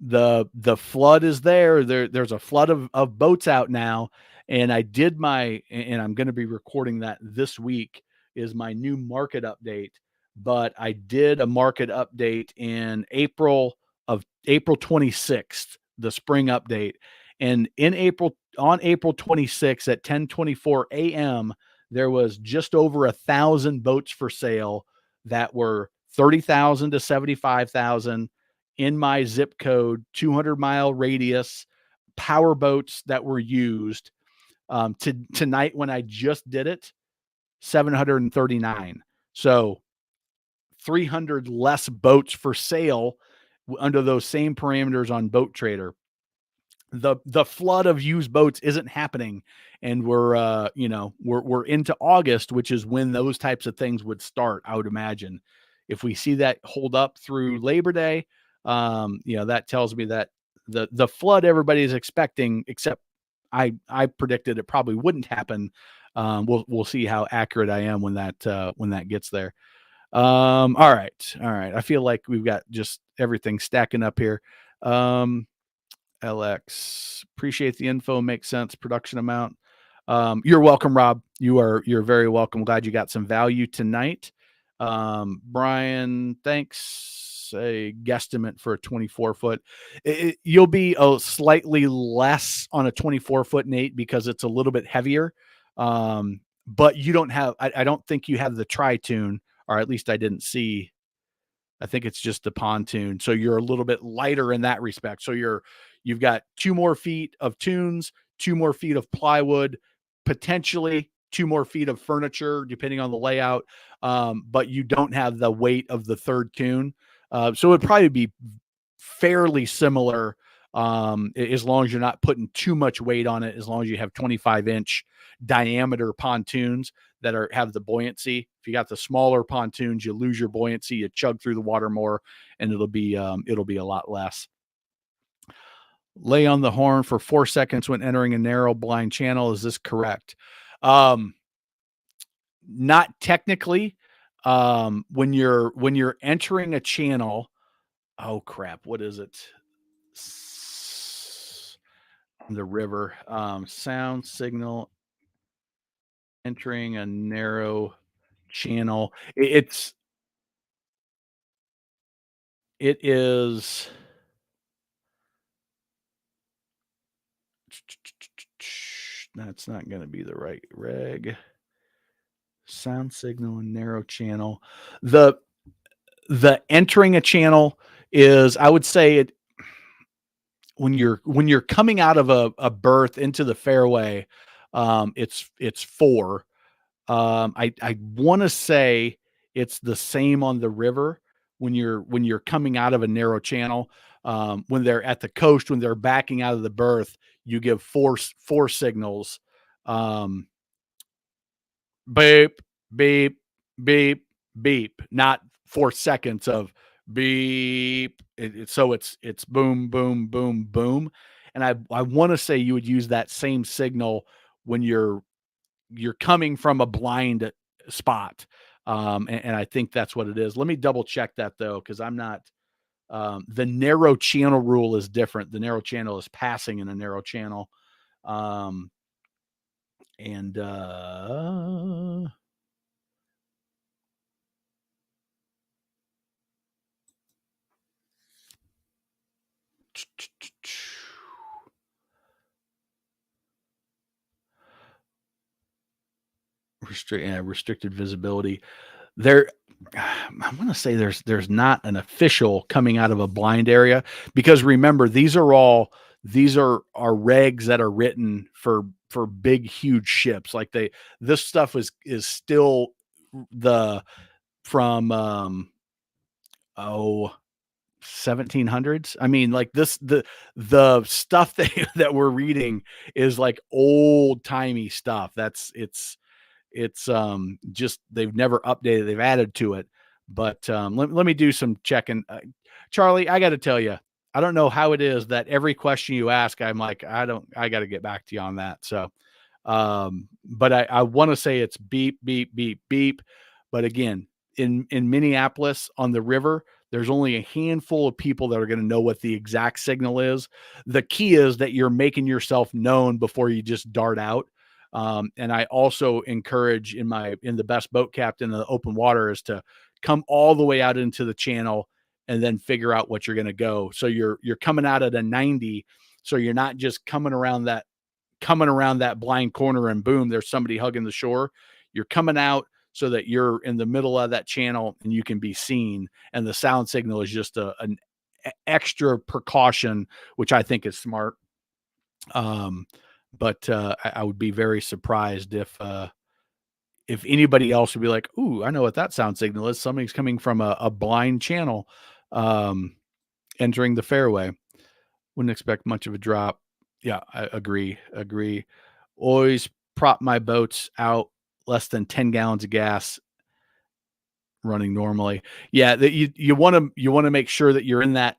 the flood is there. There's a flood of boats out now. And and I'm going to be recording that this week, is my new market update. But I did a market update in April 26th, the spring update. And on April 26th at 10:24 a.m., there was just over 1,000 boats for sale that were 30,000 to 75,000 in my zip code, 200-mile radius, power boats that were used. Tonight, when I just did it, 739. So 300 less boats for sale under those same parameters on Boat Trader. The flood of used boats isn't happening, and we're into August, which is when those types of things would start. I would imagine if we see that hold up through Labor Day, that tells me that the flood everybody is expecting, except I predicted it probably wouldn't happen. We'll see how accurate I am when that gets there. All right. I feel like we've got just everything stacking up here. LX, appreciate the info. Makes sense. Production amount. You're welcome, Rob. You're very welcome. Glad you got some value tonight. Brian, thanks. A guesstimate for a 24-foot. You'll be slightly less on a 24-foot, Nate, because it's a little bit heavier. but you don't have, I don't think you have the tri-tune, or at least I didn't see. I think it's just the pontoon. So you're a little bit lighter in that respect. So you've got 2 more feet of tunes, 2 more feet of plywood, potentially 2 more feet of furniture, depending on the layout. But you don't have the weight of the third tune. So it'd probably be fairly similar, as long as you're not putting too much weight on it, as long as you have 25-inch diameter pontoons that have the buoyancy. If you got the smaller pontoons, you lose your buoyancy, you chug through the water more, and it'll be a lot less. Lay on the horn for 4 seconds when entering a narrow blind channel. Is this correct? Not technically. When you're entering a channel, oh crap, what is it? The river, sound signal entering a narrow channel. It is. That's not going to be the right reg. Sound signal and narrow channel. The entering a channel is, I would say, it when you're coming out of a berth into the fairway, it's 4. I want to say it's the same on the river when you're coming out of a narrow channel. When they're at the coast, when they're backing out of the berth, you give four signals. Beep, beep, beep, beep. Not 4 seconds of beep. So it's boom, boom, boom, boom. And I want to say you would use that same signal when you're coming from a blind spot. And I think that's what it is. Let me double check that though, because I'm not. The narrow channel rule is different. The narrow channel is passing in a narrow channel. And restricted visibility. There, I want to say there's not an official coming out of a blind area, because remember, these are regs that are written for big huge ships. Like this stuff is still the from 1700s. I mean, like the stuff that we're reading is like old timey stuff. It's just they've never updated, they've added to it. But let me do some checking. Charlie, I got to tell you, I don't know how it is that every question you ask, I'm like, I got to get back to you on that. So but I want to say it's beep, beep, beep, beep. But again, in Minneapolis on the river, there's only a handful of people that are going to know what the exact signal is. The key is that you're making yourself known before you just dart out. And I also encourage in the best boat captain in the open water is to come all the way out into the channel and then figure out what you're going to go. So you're coming out at a 90. So you're not just coming around that blind corner and boom, there's somebody hugging the shore. You're coming out so that you're in the middle of that channel and you can be seen. And the sound signal is just an extra precaution, which I think is smart. But I would be very surprised if anybody else would be like, "Ooh, I know what that sound signal is. Somebody's coming from a blind channel, entering the fairway." Wouldn't expect much of a drop. Yeah, I agree. Always prop my boats out less than 10 gallons of gas running normally. Yeah, that you want to make sure that you're in that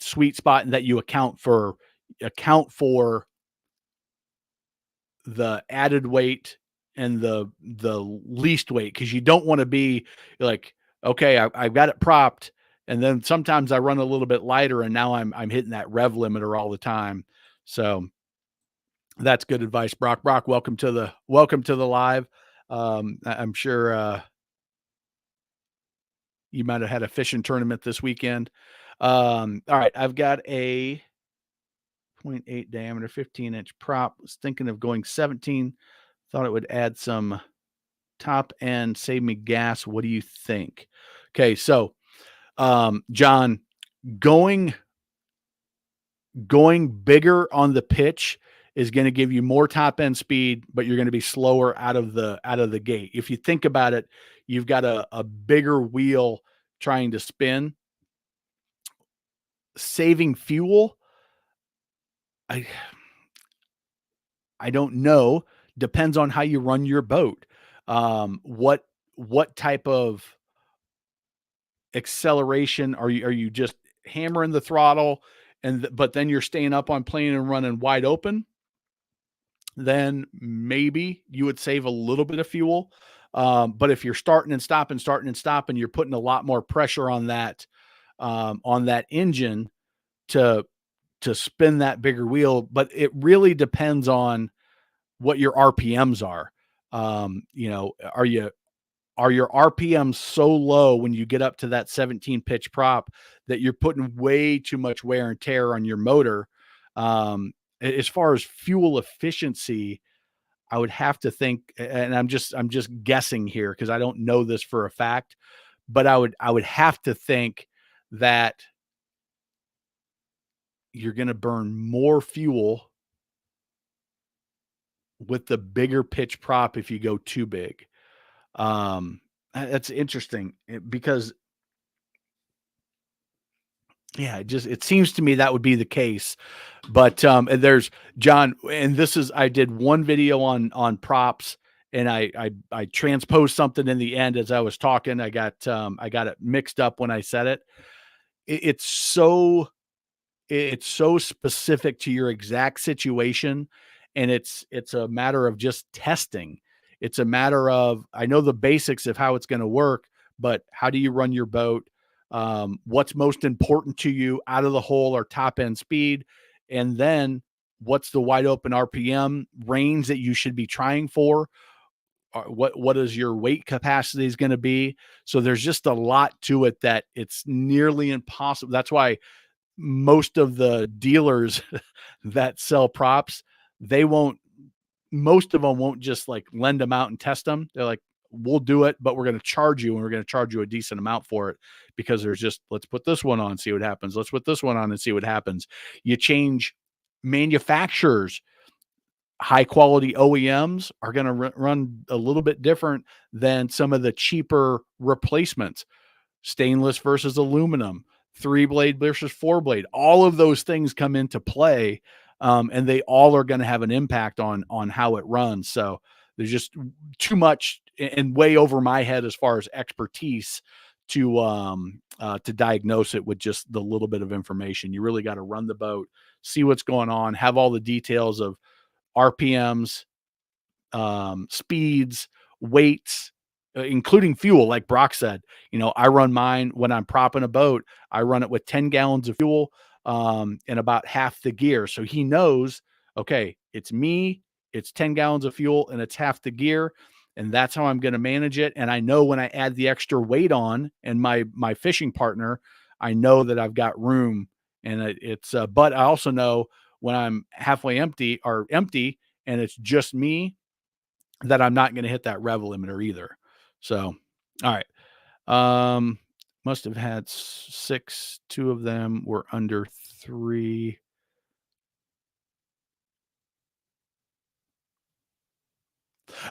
sweet spot and that you account for the added weight and the least weight, because you don't want to be like, okay, I've got it propped, and then sometimes I run a little bit lighter and now I'm hitting that rev limiter all the time. So that's good advice, Brock. Welcome to the live. I'm sure you might have had a fishing tournament this weekend. All right, I've got a 0.8 diameter, 15-inch prop. Was thinking of going 17. Thought it would add some top end, save me gas. What do you think? Okay, so John, going going bigger on the pitch is going to give you more top end speed, but you're going to be slower out of the gate. If you think about it, you've got a bigger wheel trying to spin, saving fuel. I I don't know. Depends on how you run your boat. What type of acceleration are you just hammering the throttle but then you're staying up on plane and running wide open? Then maybe you would save a little bit of fuel. But if you're starting and stopping, you're putting a lot more pressure on that engine to spin that bigger wheel. But it really depends on what your RPMs are. Are your RPMs so low when you get up to that 17 pitch prop that you're putting way too much wear and tear on your motor? As far as fuel efficiency, I would have to think, and I'm just guessing here because I don't know this for a fact, but I would have to think that you're going to burn more fuel with the bigger pitch prop if you go too big. That's interesting because yeah, it seems to me that would be the case. But and there's John, and this is I did one video on props, and I transposed something in the end as I was talking. I got it mixed up when I said it. It's so specific to your exact situation, and it's a matter of just testing. It's a matter of I know the basics of how it's going to work, but how do you run your boat? What's most important to you out of the hole or top end speed, and then what's the wide open RPM range that you should be trying for? What is your weight capacity is going to be? So there's just a lot to it that it's nearly impossible. That's why most of the dealers that sell props, they won't most of them won't just like lend them out and test them. They're like, we'll do it, but we're going to charge you and we're going to charge you a decent amount for it because there's just, let's put this one on, see what happens. Let's put this one on and see what happens. You change manufacturers, high quality OEMs are going to run a little bit different than some of the cheaper replacements. Stainless versus aluminum, 3-blade versus 4-blade. All of those things come into play, and they all are going to have an impact on how it runs. So there's just too much and way over my head as far as expertise to diagnose it with just the little bit of information. You really got to run the boat, see what's going on, have all the details of RPMs, speeds, weights, including fuel. Like Brock said, I run mine when I'm propping a boat. I run it with 10 gallons of fuel and about half the gear. So he knows, okay, it's me, it's 10 gallons of fuel, and it's half the gear. And that's how I'm going to manage it. And I know when I add the extra weight on and my fishing partner, I know that I've got room. And but I also know when I'm halfway empty and it's just me, that I'm not going to hit that rev limiter either. So, all right. Must have had 6. 2 of them were under 3.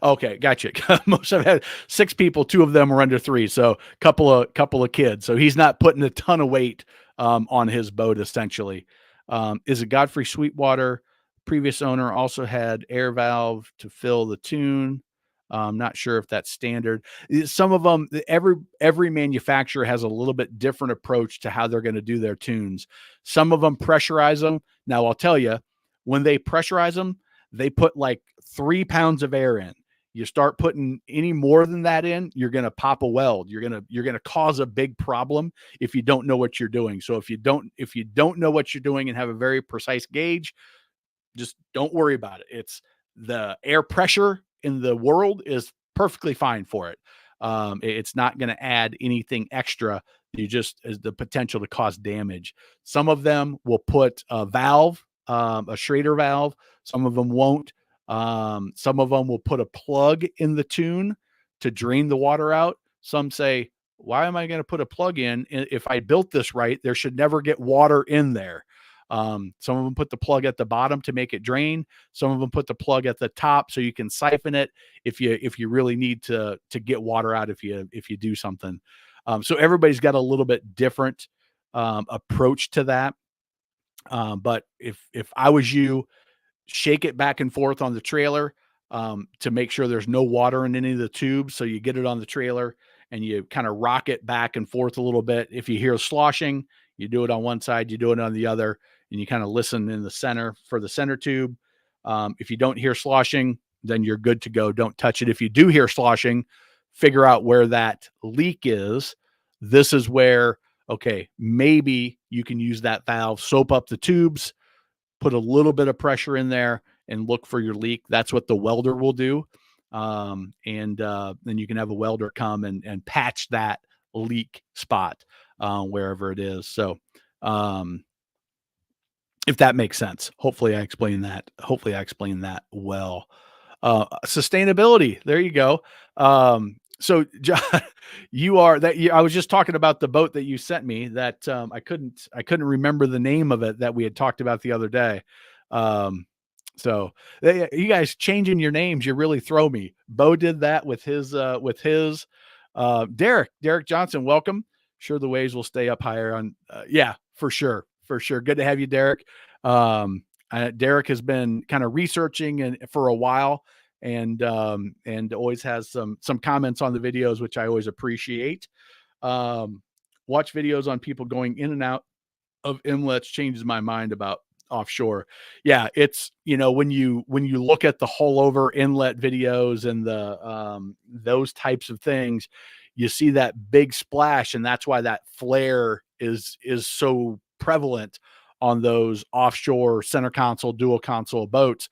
Okay, gotcha. Most have had 6 people, 2 of them were under 3. So couple of kids. So he's not putting a ton of weight on his boat essentially. Is it Godfrey Sweetwater? Previous owner also had air valve to fill the tune. Not sure if that's standard. Some of them, every manufacturer has a little bit different approach to how they're going to do their tunes. Some of them pressurize them. Now I'll tell you, when they pressurize them, they put like 3 pounds of air in. You start putting any more than that in, you're going to pop a weld. You're going to cause a big problem if you don't know what you're doing. So if you don't know what you're doing and have a very precise gauge, just don't worry about it. It's the air pressure in the world is perfectly fine for it. It's not going to add anything extra. You just as the potential to cause damage. Some of them will put a valve, a Schrader valve. Some of them won't. Some of them will put a plug in the tune to drain the water out. Some say, why am I going to put a plug in? If I built this right, there should never get water in there. Some of them put the plug at the bottom to make it drain. Some of them put the plug at the top so you can siphon it if you really need to get water out if you do something. So everybody's got a little bit different approach to that. But if I was you, shake it back and forth on the trailer to make sure there's no water in any of the tubes. So you get it on the trailer and you kind of rock it back and forth a little bit. If you hear sloshing, you do it on one side, you do it on the other, and you kind of listen in the center for the center tube. If you don't hear sloshing, then you're good to go. Don't touch it. If you do hear sloshing, figure out where that leak is. This is where, okay, maybe you can use that valve, soap up the tubes, put a little bit of pressure in there and look for your leak. That's what the welder will do. And then you can have a welder come and patch that leak spot wherever it is. So if that makes sense, hopefully I explained that well. Sustainability. There you go. So John, I was just talking about the boat that you sent me that I couldn't remember the name of it that we had talked about the other day. So you guys changing your names, you really throw me. Bo did that with his Derek Johnson. Welcome. Sure, the waves will stay up higher on. Yeah, for sure. Good to have you, Derek. Derek has been kind of researching for a while, and always has some comments on the videos, which I always appreciate. Watch videos on people going in and out of inlets changes my mind about offshore. Yeah, it's, when you look at the hull over inlet videos and the those types of things, you see that big splash, and that's why that flare is so prevalent on those offshore center console, dual console boats.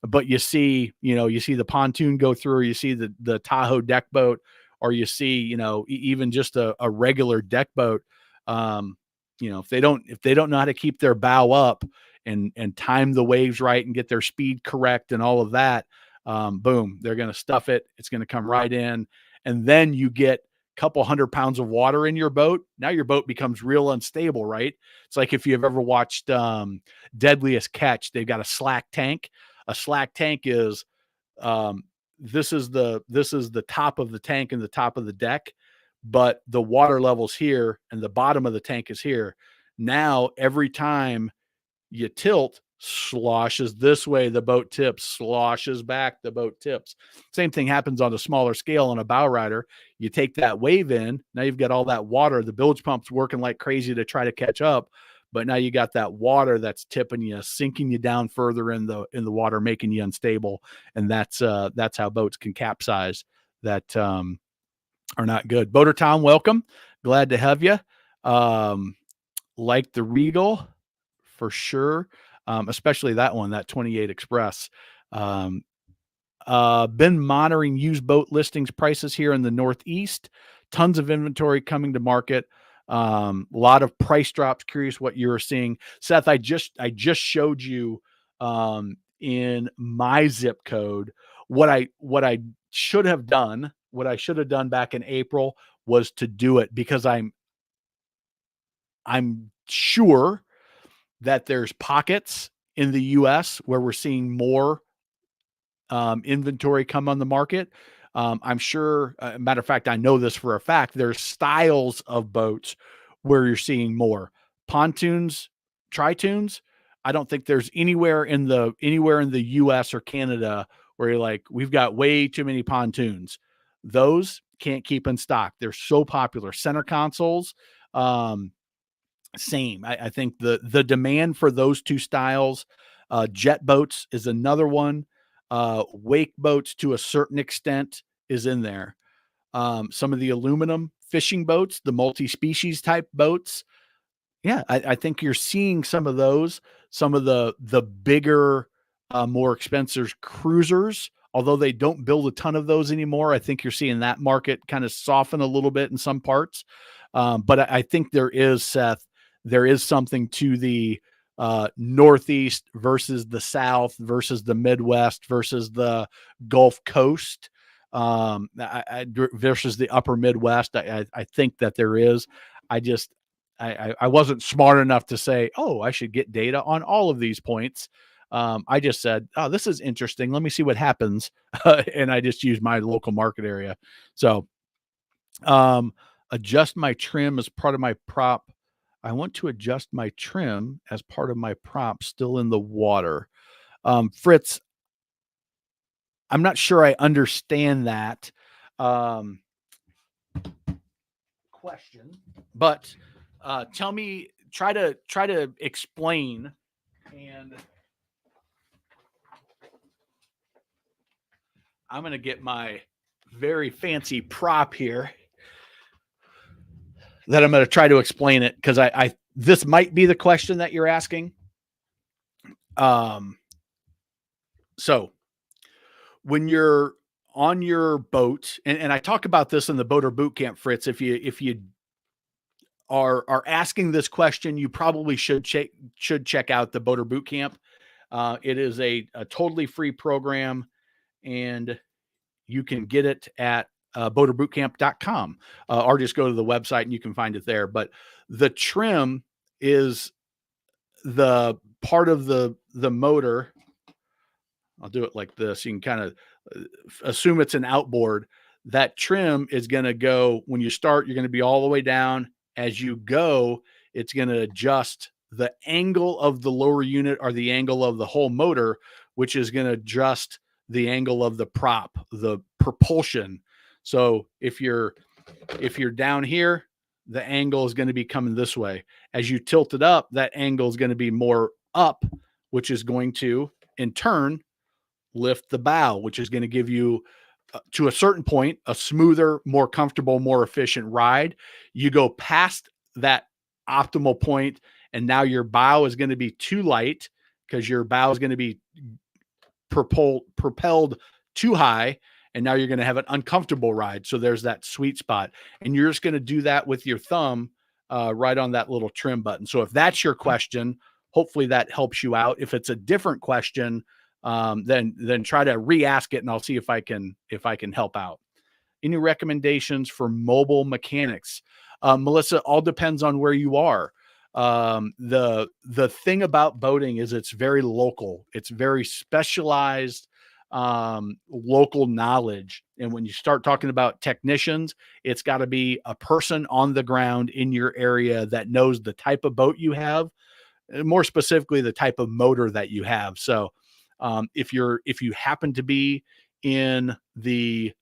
But you see the pontoon go through, or you see the Tahoe deck boat, or you see, even just a regular deck boat. If they don't know how to keep their bow up and time the waves right and get their speed correct and all of that, boom, they're going to stuff it. It's going to come right in. And then you get a couple 100 pounds of water in your boat. Now your boat becomes real unstable, right? It's like if you've ever watched Deadliest Catch, they've got a slack tank. A slack tank is this is the top of the tank and the top of the deck, but the water level's here and the bottom of the tank is here. Now every time you tilt, sloshes this way, the boat tips, sloshes back, the boat tips. Same thing happens on a smaller scale on a bow rider. You take that wave in, now you've got all that water, the bilge pump's working like crazy to try to catch up, but now you got that water that's tipping you, sinking you down further in the water, making you unstable. And that's how boats can capsize that are not good. Boater Tom, welcome. Glad to have you. Like the Regal for sure. Especially that one, that 28 Express. Been monitoring used boat listings prices here in the Northeast. Tons of inventory coming to market. A lot of price drops. Curious what you were seeing, Seth. I just showed you in my zip code what I should have done. What I should have done back in April was to do it, because I'm sure that there's pockets in the US where we're seeing more inventory come on the market. I'm sure, matter of fact, I know this for a fact, there's styles of boats where you're seeing more pontoons, tritoons. I don't think there's anywhere in the US or Canada where you're like, we've got way too many pontoons. Those can't keep in stock. They're so popular. Center consoles, same. I think the demand for those two styles, jet boats is another one. Wake boats to a certain extent is in there. Some of the aluminum fishing boats, the multi-species type boats. Yeah, I think you're seeing some of those, some of the bigger, more expensive cruisers, although they don't build a ton of those anymore. I think you're seeing that market kind of soften a little bit in some parts. But I think there is, Seth, there is something to the Northeast versus the South versus the Midwest versus the Gulf Coast. versus the upper Midwest. I think that there is. I just, I wasn't smart enough to say, oh, I should get data on all of these points. I just said, oh, this is interesting. Let me see what happens. And I just used my local market area. So, adjust my trim as part of my prop. I want to adjust my trim as part of my prop still in the water. Fritz, I'm not sure I understand that question, but tell me, try to explain. And I'm going to get my very fancy prop here that I'm going to try to explain it, because I this might be the question that you're asking. So when you're on your boat, and I talk about this in the Boater Boot Camp, Fritz, if you are asking this question, you probably should check out the Boater Boot Camp. It is a totally free program, and you can get it at boaterbootcamp.com, or just go to the website and you can find it there. But the trim is the part of the motor. I'll do it like this. You can kind of assume it's an outboard. That trim is going to go, when you start, you're going to be all the way down. As you go, it's going to adjust the angle of the lower unit or the angle of the whole motor, which is going to adjust the angle of the prop, the propulsion. So if you're down here, the angle is going to be coming this way. As you tilt it up, that angle is going to be more up, which is going to, in turn, lift the bow, which is going to give you, to a certain point, a smoother, more comfortable, more efficient ride. You go past that optimal point, and now your bow is going to be too light, because your bow is going to be propelled too high, and now you're going to have an uncomfortable ride. So there's that sweet spot, and you're just going to do that with your thumb right on that little trim button. So if that's your question, hopefully that helps you out. If it's a different question, then try to re-ask it, and I'll see if I can help out. Any recommendations for mobile mechanics? Melissa, all depends on where you are. The thing about boating is it's very local. It's very specialized, local knowledge. And when you start talking about technicians, it's got to be a person on the ground in your area that knows the type of boat you have, more specifically the type of motor that you have. So if you happen to be in the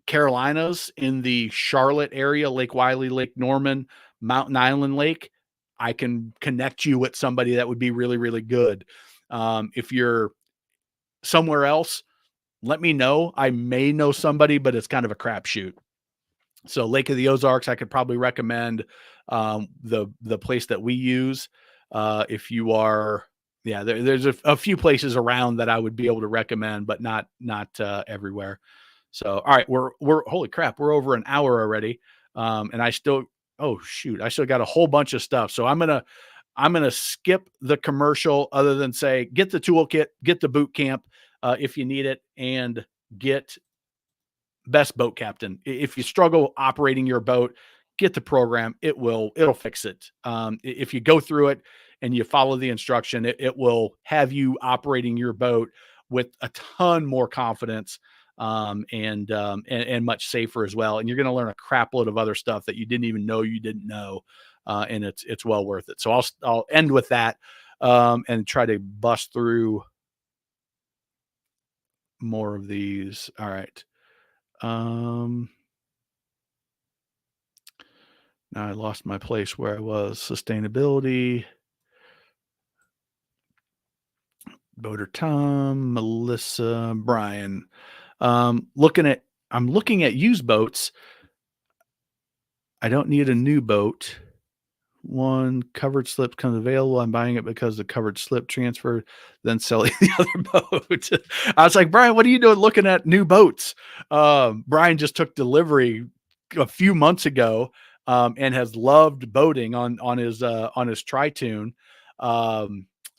Carolinas, in the Charlotte area, Lake Wylie, Lake Norman, Mountain Island Lake, I can connect you with somebody that would be really, really good. If you're somewhere else, let me know. I may know somebody, but it's kind of a crapshoot. So Lake of the Ozarks, I could probably recommend the place that we use. If you are, there's a few places around that I would be able to recommend, but not everywhere. So, all right, we're holy crap, we're over an hour already. And I still got a whole bunch of stuff. So I'm going to skip the commercial, other than say, get the toolkit, get the boot camp if you need it, and get Best Boat Captain. If you struggle operating your boat, get the program. It'll fix it. If you go through it and you follow the instruction, it will have you operating your boat with a ton more confidence, and much safer as well. And you're going to learn a crap load of other stuff that you didn't even know you didn't know. And it's well worth it. So I'll end with that, and try to bust through more of these. All right. Now I lost my place where I was. Sustainability. Boater Tom, Melissa, Brian. I'm looking at used boats. I don't need a new boat. One covered slip comes available. I'm buying it because the covered slip transferred, then selling the other boat. I was like, Brian, what are you doing looking at new boats? Brian just took delivery a few months ago, and has loved boating on his Tri-Tune.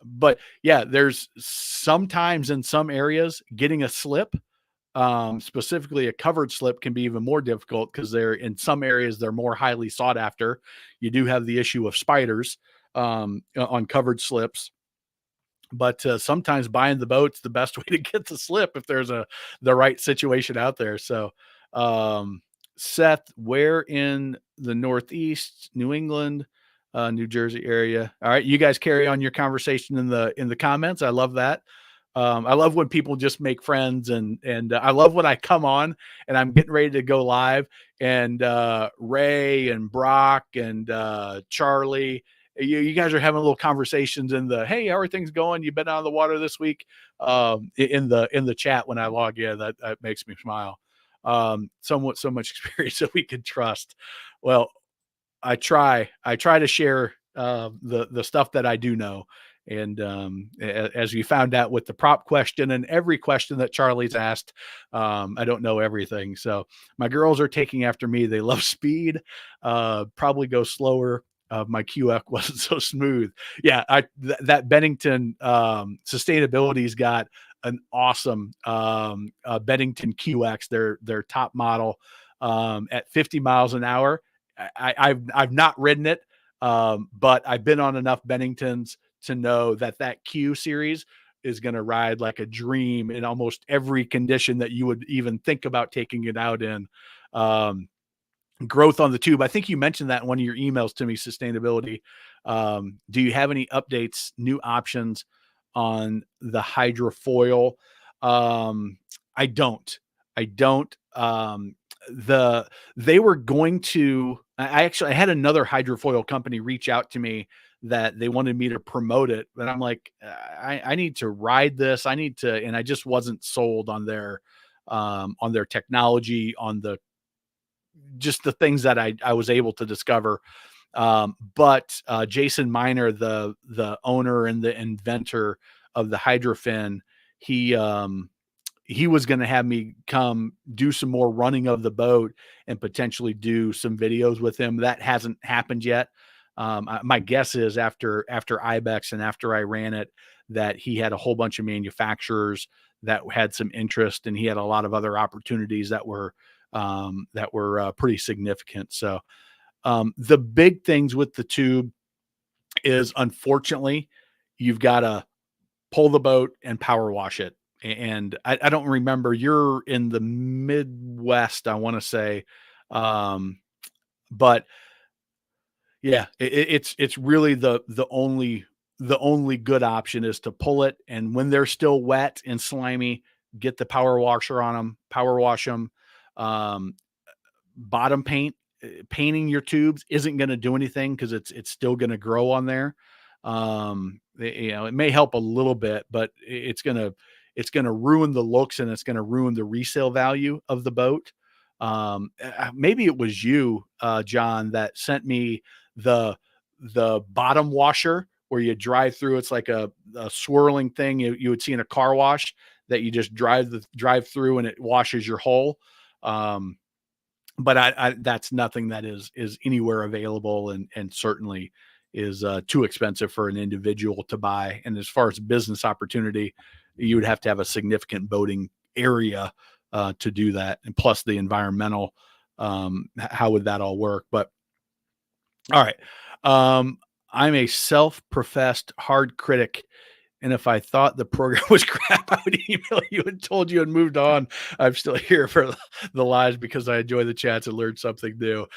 But yeah, there's sometimes in some areas getting a slip specifically a covered slip can be even more difficult because they're in some areas they're more highly sought after. You do have the issue of spiders on covered slips, but sometimes buying the boat's the best way to get the slip if there's the right situation out there. So, um, Seth, where in the Northeast, New England, New Jersey area? All right, you guys carry on your conversation in the comments. I love that. I love when people just make friends, and I love when I come on and I'm getting ready to go live, and Ray and Brock and Charlie, you guys are having little conversations in the, hey, how are things going? You've been out of the water this week, in the chat when I log in. That makes me smile. Somewhat so much experience that we can trust. Well, I try to share the stuff that I do know. And as you found out with the prop question and every question that Charlie's asked, I don't know everything. So my girls are taking after me. They love speed, probably go slower. My QX wasn't so smooth. Yeah, that Bennington Sustainability's got an awesome Bennington QX, their top model, at 50 miles an hour. I've not ridden it, but I've been on enough Benningtons to know that Q series is going to ride like a dream in almost every condition that you would even think about taking it out in. Growth on the tube. I think you mentioned that in one of your emails to me, Sustainability. Do you have any updates, new options on the hydrofoil? I don't. I don't. They were going to. I had another hydrofoil company reach out to me that they wanted me to promote it, but I'm like, I need to ride this. I need to, and I just wasn't sold on their technology, on just the things that I was able to discover. But Jason Miner, the owner and the inventor of the Hydrofin, he was going to have me come do some more running of the boat and potentially do some videos with him. That hasn't happened yet. My guess is after Ibex and after I ran it, that he had a whole bunch of manufacturers that had some interest, and he had a lot of other opportunities that were pretty significant. So the big things with the tube is, unfortunately, you've got to pull the boat and power wash it. And I don't remember, you're in the Midwest, I want to say. But yeah, it's really the only good option is to pull it. And when they're still wet and slimy, get the power washer on them, power wash them. Bottom painting your tubes isn't going to do anything because it's still going to grow on there. It may help a little bit, but it's going to ruin the looks, and it's going to ruin the resale value of the boat. Maybe it was you, John, that sent me the bottom washer where you drive through. It's like a swirling thing you would see in a car wash that you just drive through and it washes your hull. But that's nothing that is anywhere available, and certainly is too expensive for an individual to buy. And as far as business opportunity, you would have to have a significant boating area to do that. And plus the environmental, how would that all work? But all right. I'm a self-professed hard critic, and if I thought the program was crap, I would email you and told you and moved on. I'm still here for the lives because I enjoy the chats and learn something new.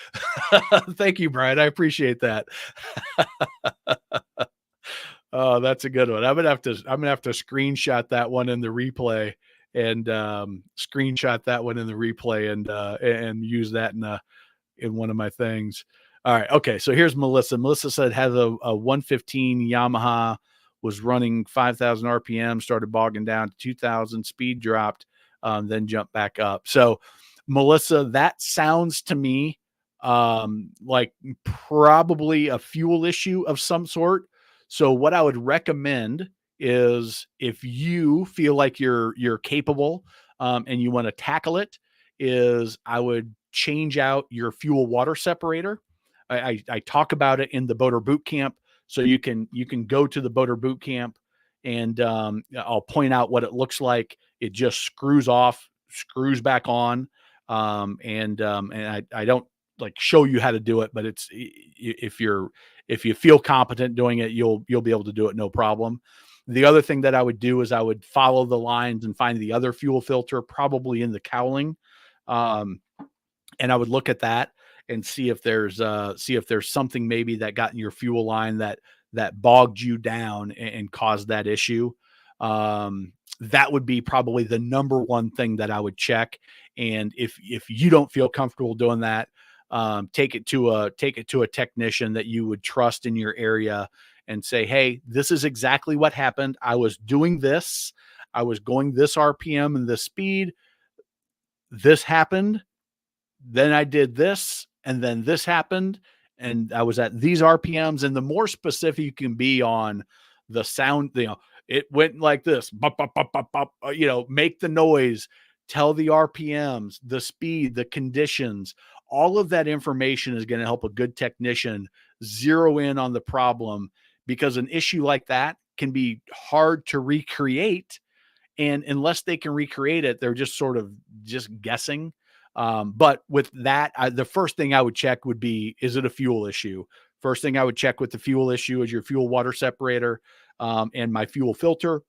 Thank you, Brian. I appreciate that. Oh, that's a good one. I'm gonna have to screenshot that one in the replay, and screenshot that one in the replay, and use that in one of my things. All right. Okay. So here's Melissa. Melissa said has a 115 Yamaha, was running 5,000 RPM, started bogging down to 2,000, speed dropped, then jumped back up. So Melissa, that sounds to me like probably a fuel issue of some sort. So what I would recommend is, if you feel like you're capable, and you want to tackle it, is I would change out your fuel water separator. I talk about it in the Boater Boot Camp, so you can go to the Boater Boot Camp, and I'll point out what it looks like. It just screws off screws back on. And I don't like show you how to do it, but if you feel competent doing it, you'll be able to do it no problem. The other thing that I would do is I would follow the lines and find the other fuel filter, probably in the cowling. And I would look at that and see if there's something maybe that got in your fuel line that bogged you down and caused that issue. That would be probably the number one thing that I would check. And if you don't feel comfortable doing that, take it to a technician that you would trust in your area and say, hey, this is exactly what happened. I was doing this. I was going this RPM and this speed. This happened. Then I did this, and then this happened, and I was at these RPMs. And the more specific you can be on the sound, it went like this, bop, bop, bop, bop, bop, make the noise, tell the RPMs, the speed, the conditions. All of that information is going to help a good technician zero in on the problem, because an issue like that can be hard to recreate. And unless they can recreate it, they're just sort of just guessing. But with that, the first thing I would check would be, is it a fuel issue? First thing I would check with the fuel issue is your fuel water separator, and my fuel filter.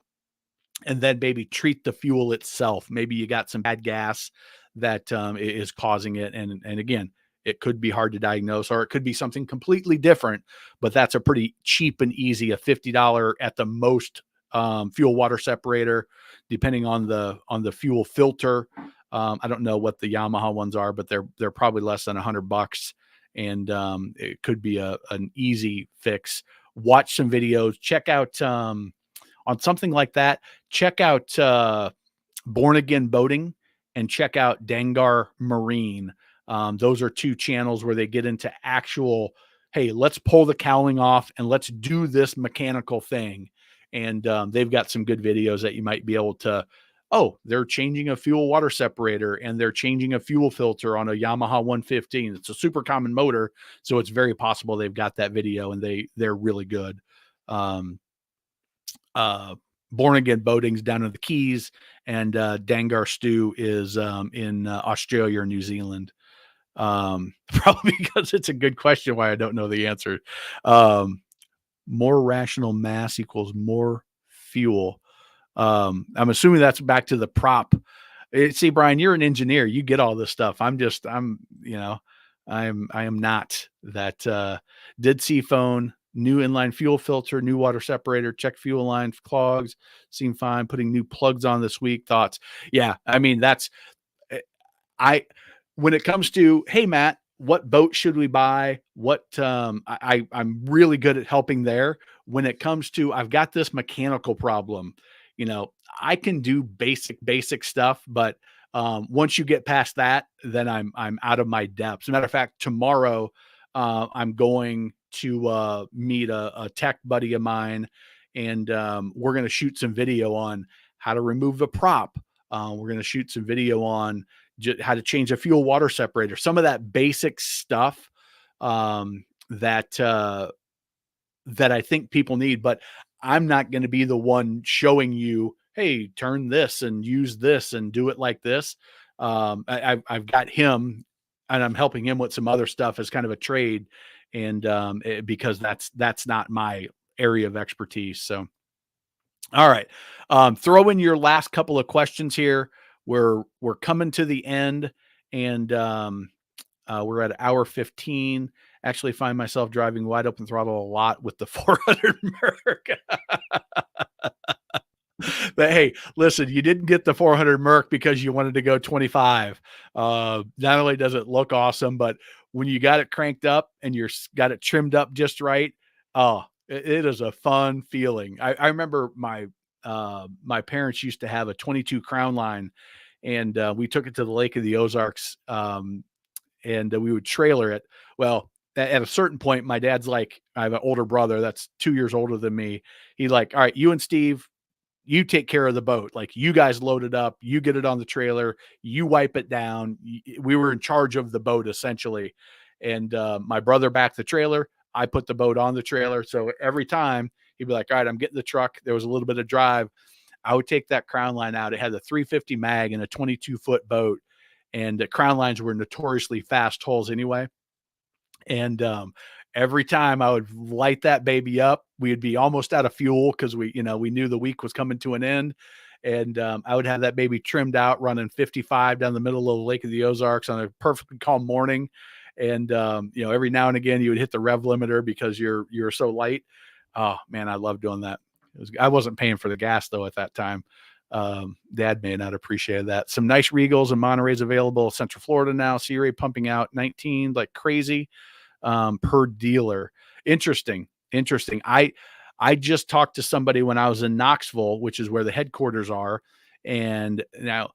And then maybe treat the fuel itself. Maybe you got some bad gas that is causing it. And again, it could be hard to diagnose, or it could be something completely different, but that's a pretty cheap and easy, a $50 at the most fuel water separator, depending on the fuel filter. I don't know what the Yamaha ones are, but they're probably less than $100, and it could be an easy fix. Watch some videos, check out on something like that. Check out Born Again Boating, and check out Dangar Marine. Those are two channels where they get into actual, hey, let's pull the cowling off and let's do this mechanical thing. And they've got some good videos that you might be able to, they're changing a fuel water separator and they're changing a fuel filter on a Yamaha 115. It's a super common motor, so it's very possible they've got that video, and they're really good. Born Again Boating's down in the Keys, and Dangar Stew is in Australia or New Zealand. Probably because it's a good question why I don't know the answer. More rational mass equals more fuel. I'm assuming that's back to the prop. See, Brian, you're an engineer. You get all this stuff. I am not that. Did see phone, new inline fuel filter, new water separator, check fuel line clogs, seem fine. Putting new plugs on this week. Thoughts? Yeah, I mean, when it comes to, hey, Matt, what boat should we buy? What I'm really good at helping there. When it comes to, I've got this mechanical problem, I can do basic stuff, but once you get past that, then I'm out of my depth. As a matter of fact, tomorrow I'm going to meet a tech buddy of mine, and we're going to shoot some video on how to remove the prop. We're going to shoot some video on how to change a fuel water separator, some of that basic stuff that I think people need. But I'm not going to be the one showing you, hey, turn this and use this and do it like this. I've got him, and I'm helping him with some other stuff as kind of a trade, and because that's not my area of expertise. So, all right, throw in your last couple of questions here. We're coming to the end, and we're at hour 15. Actually find myself driving wide open throttle a lot with the 400 Merc. But hey, listen, you didn't get the 400 Merc because you wanted to go 25. Not only does it look awesome, but when you got it cranked up and you're got it trimmed up just right, it is a fun feeling. I remember my parents used to have a 22 Crown line, and we took it to the Lake of the Ozarks, and we would trailer it. Well, at a certain point, my dad's like, I have an older brother that's 2 years older than me. He's like, all right, you and Steve, you take care of the boat. Like, you guys load it up, you get it on the trailer, you wipe it down. We were in charge of the boat essentially. And my brother backed the trailer. I put the boat on the trailer. So every time he'd be like, all right, I'm getting the truck. There was a little bit of drive. I would take that Crown Line out. It had a 350 mag and a 22-foot boat, and the Crown Lines were notoriously fast hulls anyway. And every time I would light that baby up, we'd be almost out of fuel because we knew the week was coming to an end. And I would have that baby trimmed out, running 55 down the middle of the Lake of the Ozarks on a perfectly calm morning. And every now and again you would hit the rev limiter because you're so light. Oh man, I love doing that. I wasn't paying for the gas though at that time. Dad may not appreciate that. Some nice Regals and Monterey's available. Central Florida now. Sea Ray pumping out 19 like crazy per dealer. Interesting. I just talked to somebody when I was in Knoxville, which is where the headquarters are. And now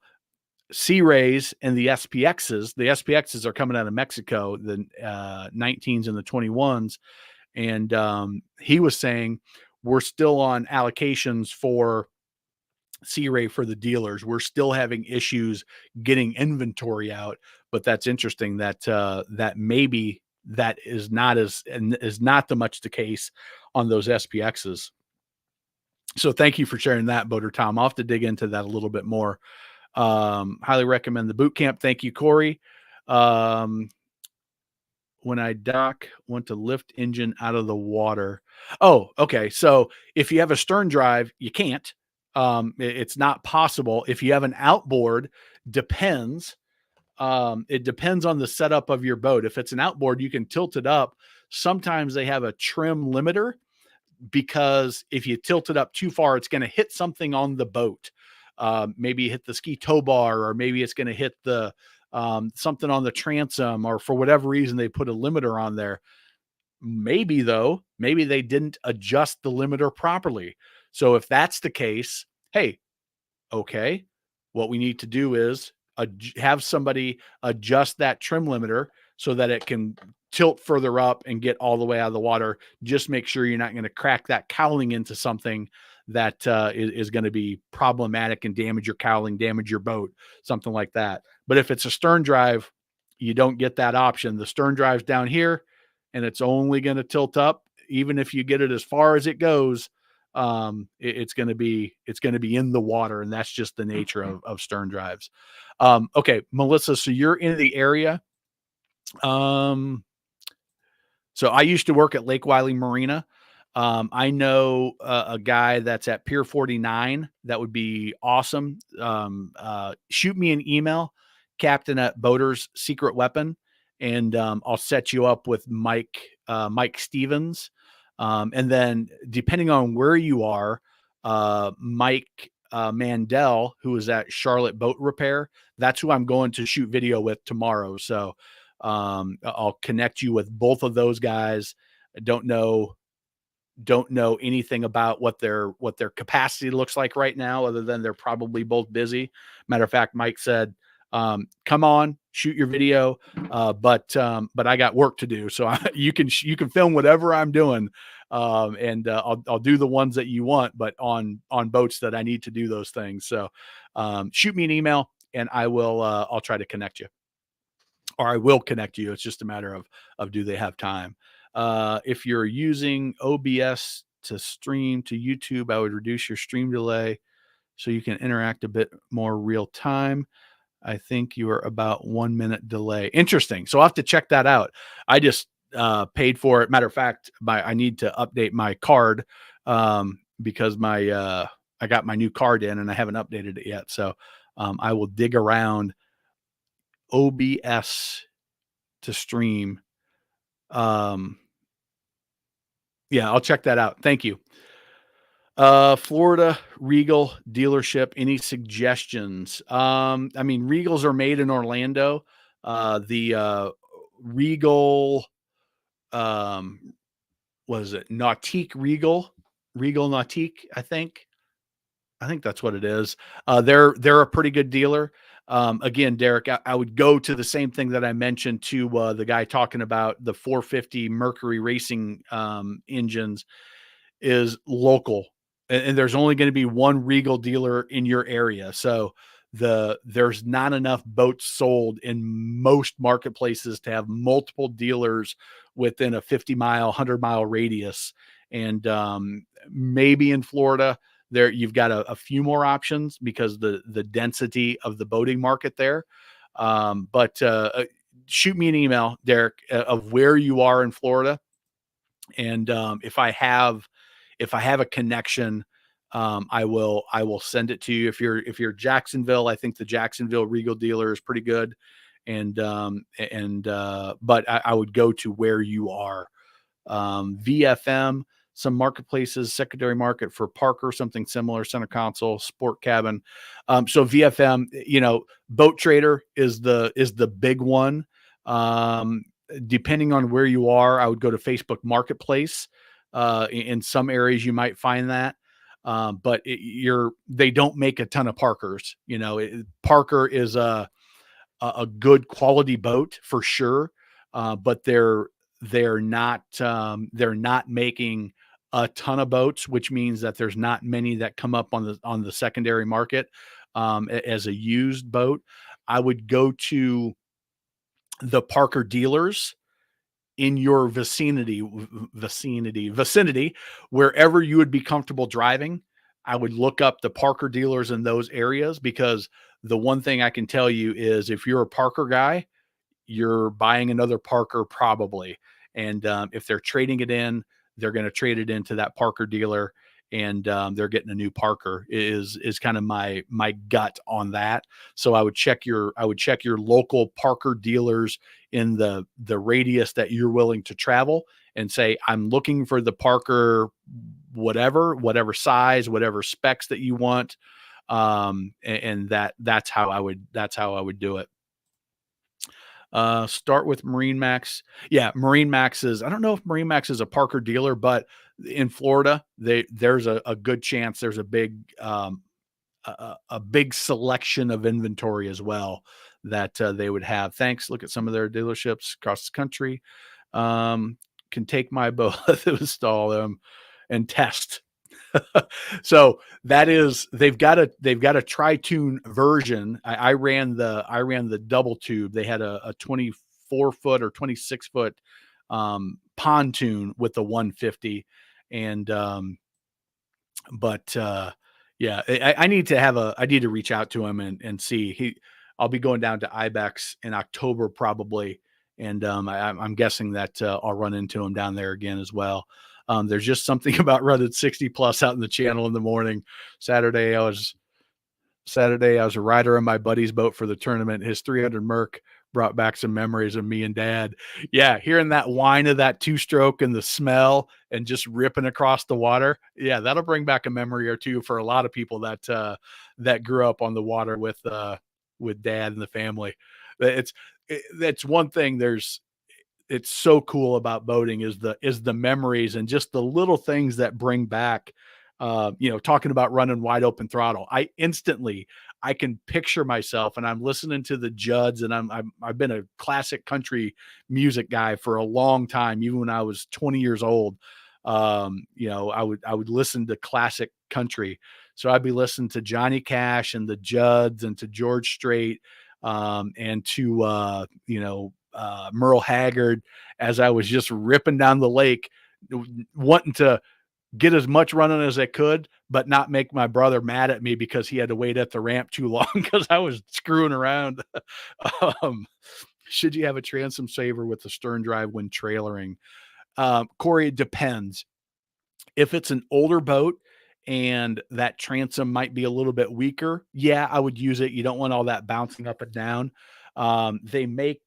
Sea Rays and the SPXs are coming out of Mexico, the 19s and the 21s. And he was saying we're still on allocations for Sea Ray for the dealers. We're still having issues getting inventory out, but that's interesting that that maybe that is not the much the case on those SPXs. So thank you for sharing that, Boater Tom. I'll have to dig into that a little bit more. Highly recommend the boot camp. Thank you, Corey. When I dock, want to lift engine out of the water. Oh, okay. So if you have a stern drive, you can't. It's not possible. If you have an outboard, depends. It depends on the setup of your boat. If it's an outboard, you can tilt it up. Sometimes they have a trim limiter, because if you tilt it up too far, it's going to hit something on the boat. Maybe hit the ski tow bar, or maybe it's going to hit the something on the transom, or for whatever reason they put a limiter on there. Maybe they didn't adjust the limiter properly. So if that's the case, hey, okay, what we need to do is have somebody adjust that trim limiter so that it can tilt further up and get all the way out of the water. Just make sure you're not going to crack that cowling into something that is going to be problematic and damage your cowling, damage your boat, something like that. But if it's a stern drive, you don't get that option. The stern drive's down here and it's only going to tilt up. Even if you get it as far as it goes, it's going to be in the water, and that's just the nature of stern drives. Okay, Melissa, so you're in the area. So I used to work at Lake Wiley Marina. I know a guy that's at Pier 49. That would be awesome. Shoot me an email, captain@Boater's Secret Weapon, and I'll set you up with Mike Stevens. And then depending on where you are, Mike Mandel, who is at Charlotte Boat Repair, that's who I'm going to shoot video with tomorrow. So I'll connect you with both of those guys. I don't know anything about what their capacity looks like right now, other than they're probably both busy. Matter of fact, Mike said, come on, shoot your video. But I got work to do. So you can film whatever I'm doing. And I'll do the ones that you want, but on boats that I need to do those things. So shoot me an email and I'll try to connect you, or I will connect you. It's just a matter of do they have time? If you're using OBS to stream to YouTube, I would reduce your stream delay so you can interact a bit more real time. I think you are about 1 minute delay. Interesting. So I'll have to check that out. I just paid for it. Matter of fact, I need to update my card because I got my new card in and I haven't updated it yet. So I will dig around OBS to stream. Yeah, I'll check that out. Thank you. Florida Regal dealership, any suggestions? I mean, Regals are made in Orlando. The Regal, what is it? Nautique Regal Nautique, I think that's what it is. They're a pretty good dealer. Again, Derek, I would go to the same thing that I mentioned to the guy talking about the 450 Mercury racing engines, is local. And there's only going to be one Regal dealer in your area. So there's not enough boats sold in most marketplaces to have multiple dealers within a 50-mile, 100-mile radius. And maybe in Florida, there you've got a few more options because the density of the boating market there. But shoot me an email, Derek, of where you are in Florida, and if I have a connection, I will send it to you. If you're Jacksonville, I think the Jacksonville Regal dealer is pretty good, but I would go to where you are. VFM, some marketplaces, secondary market for Parker, something similar, center console, sport cabin. So VFM, Boat Trader is the big one. Depending on where you are, I would go to Facebook Marketplace. In some areas, you might find that. But they don't make a ton of Parkers. Parker is a good quality boat for sure, but they're not making a ton of boats, which means that there's not many that come up on the secondary market as a used boat. I would go to the Parker dealers in your vicinity, wherever you would be comfortable driving. I would look up the Parker dealers in those areas, because the one thing I can tell you is if you're a Parker guy, you're buying another Parker probably. And if they're trading it in, they're going to trade it into that Parker dealer, and they're getting a new Parker is kind of my gut on that. So I would check your local Parker dealers in the radius that you're willing to travel, and say, I'm looking for the Parker, whatever size, whatever specs that you want. And that's how I would do it. Start with Marine Max. Yeah, Marine Max I don't know if Marine Max is a Parker dealer, but in Florida, there's a good chance there's a big selection of inventory as well that they would have. Thanks. Look at some of their dealerships across the country. Can take my boat, install them, and test. So they've got a tri-tune version. I ran the double tube. They had a 24-foot or 26-foot pontoon with the 150, and yeah, I need to reach out to him and see. I'll be going down to Ibex in October probably, and I'm guessing that I'll run into him down there again as well. There's just something about running 60 plus out in the channel in the morning. Saturday, I was a rider on my buddy's boat for the tournament. His 300 Merc brought back some memories of me and Dad. Yeah, hearing that whine of that two-stroke and the smell and just ripping across the water. Yeah, that'll bring back a memory or two for a lot of people that grew up on the water with Dad and the family. That's one thing. It's so cool about boating is the memories and just the little things that bring back, talking about running wide open throttle. I can picture myself, and I'm listening to the Judds, and I've been a classic country music guy for a long time. Even when I was 20 years old, I would listen to classic country. So I'd be listening to Johnny Cash and the Judds and to George Strait, and to, Merle Haggard, as I was just ripping down the lake, wanting to get as much running as I could, but not make my brother mad at me because he had to wait at the ramp too long because I was screwing around. Should you have a transom saver with the stern drive when trailering? Corey, it depends. If it's an older boat and that transom might be a little bit weaker, yeah, I would use it. You don't want all that bouncing up and down. They make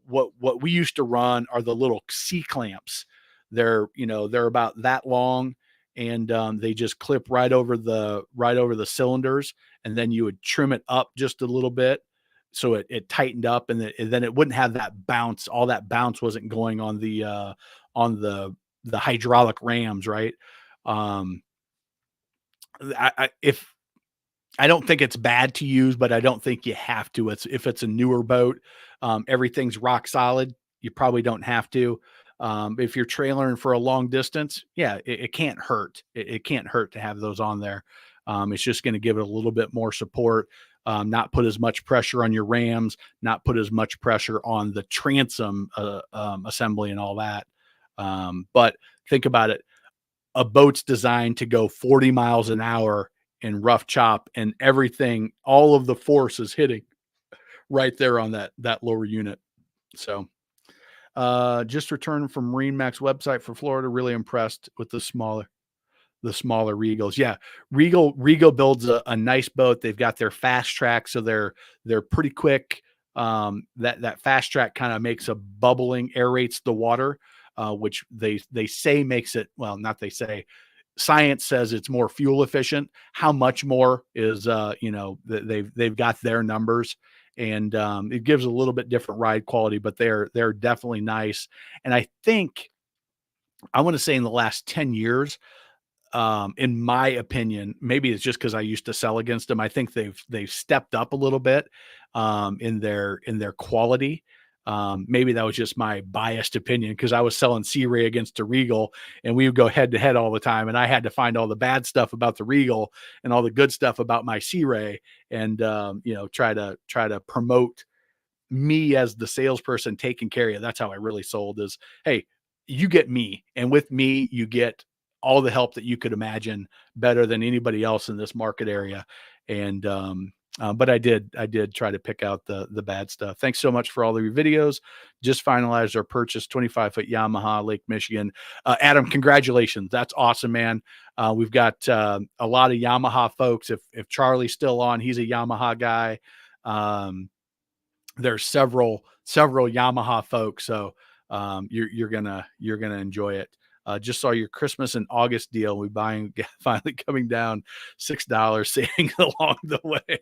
what we used to run are the little C clamps. They're about that long, and they just clip right over the cylinders, and then you would trim it up just a little bit so it tightened up, and then it wouldn't have that bounce. All that bounce wasn't going on the hydraulic rams, right? I don't think it's bad to use, but I don't think you have to. If it's a newer boat, everything's rock solid, you probably don't have to. If you're trailering for a long distance, yeah, it can't hurt. It can't hurt to have those on there. It's just going to give it a little bit more support, not put as much pressure on your rams, not put as much pressure on the transom assembly and all that. But think about it. a boat's designed to go 40 miles an hour in rough chop, and everything, all of the force is hitting right there on that lower unit. So just returned from Marine Max website for Florida. Really impressed with the smaller Regals. Yeah, Regal builds a nice boat. They've got their fast track, so they're pretty quick. That fast track kind of makes a bubbling, aerates the water, which they say makes it, well, not they say, science says it's more fuel efficient. How much more is they've got their numbers, and it gives a little bit different ride quality, but they're definitely nice. And I think I want to say in the last 10 years, in my opinion, maybe it's just because I used to sell against them, I think they've stepped up a little bit in their quality. Maybe that was just my biased opinion, because I was selling Sea Ray against a Regal, and we would go head to head all the time, and I had to find all the bad stuff about the Regal and all the good stuff about my Sea Ray, and try to promote me as the salesperson taking care of you. That's how I really sold, is, hey, you get me, and with me you get all the help that you could imagine, better than anybody else in this market area. And but I did try to pick out the bad stuff. Thanks so much for all of your videos. Just finalized our purchase, 25-foot Yamaha, Lake Michigan. Adam, congratulations. That's awesome, man. We've got a lot of Yamaha folks. If Charlie's still on, he's a Yamaha guy. There's several Yamaha folks, so you're gonna enjoy it. Just saw your Christmas and August deal. We buying finally coming down $6, saving along the way.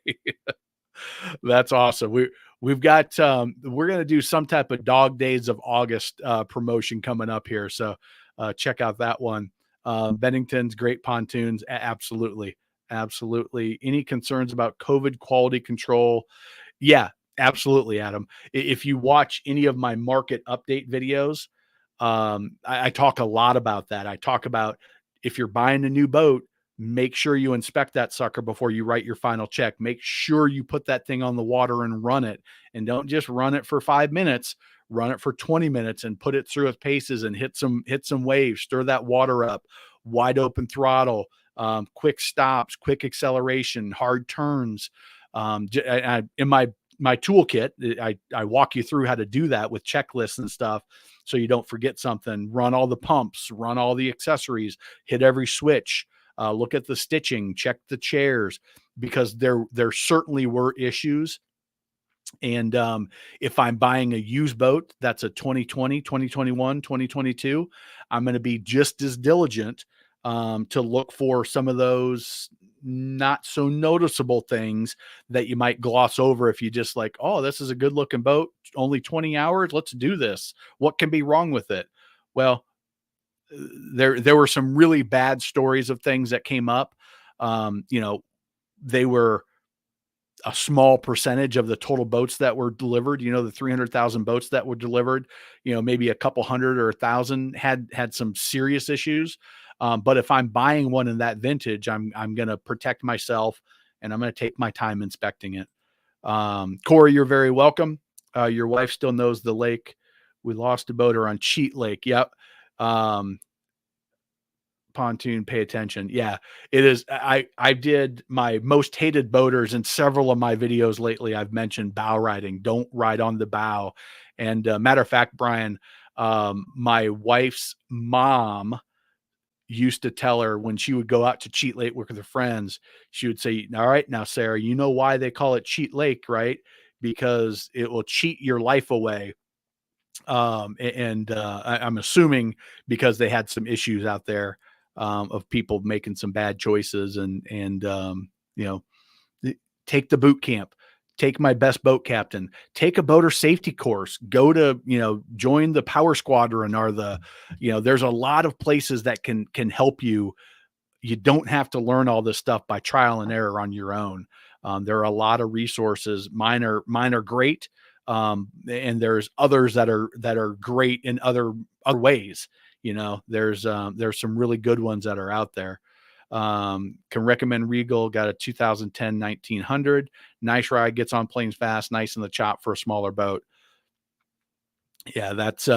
That's awesome. We've got we're gonna do some type of Dog Days of August promotion coming up here, so check out that one. Bennington's great pontoons, absolutely. Any concerns about COVID quality control? Yeah, absolutely, Adam. If you watch any of my market update videos, I talk a lot about that. I talk about, if you're buying a new boat, make sure you inspect that sucker before you write your final check. Make sure you put that thing on the water and run it, and don't just run it for 5 minutes. Run it for 20 minutes and put it through its paces and hit some waves, stir that water up, wide open throttle, quick stops, quick acceleration, hard turns. In my toolkit, I walk you through how to do that with checklists and stuff, so you don't forget something. Run all the pumps, run all the accessories, hit every switch, look at the stitching, check the chairs, because there certainly were issues. And if I'm buying a used boat that's a 2020, 2021, 2022, I'm going to be just as diligent to look for some of those not so noticeable things that you might gloss over if you just like, oh, this is a good looking boat, only 20 hours. Let's do this. What can be wrong with it? Well, there were some really bad stories of things that came up. They were a small percentage of the total boats that were delivered. The 300,000 boats that were delivered, maybe a couple hundred or 1,000 had some serious issues. But if I'm buying one in that vintage, I'm going to protect myself, and I'm going to take my time inspecting it. Corey, you're very welcome. Your wife still knows the lake. We lost a boater on Cheat Lake. Yep. Pontoon, pay attention. Yeah, it is. I did my most hated boaters in several of my videos lately. I've mentioned bow riding. Don't ride on the bow. And matter of fact, Brian, my wife's mom used to tell her, when she would go out to Cheat Lake with her friends, she would say, all right, now, Sarah, you know why they call it Cheat Lake, right? Because it will cheat your life away. I'm assuming because they had some issues out there of people making some bad choices, and take the boot camp, take my best boat captain, take a boater safety course, go to, join the power squadron, or there's a lot of places that can help you. You don't have to learn all this stuff by trial and error on your own. There are a lot of resources. Mine are great. And there's others that are great in other ways. There's some really good ones that are out there. Can recommend Regal. Got a 2010 1900. Nice ride, gets on planes fast, nice in the chop for a smaller boat. Yeah, that's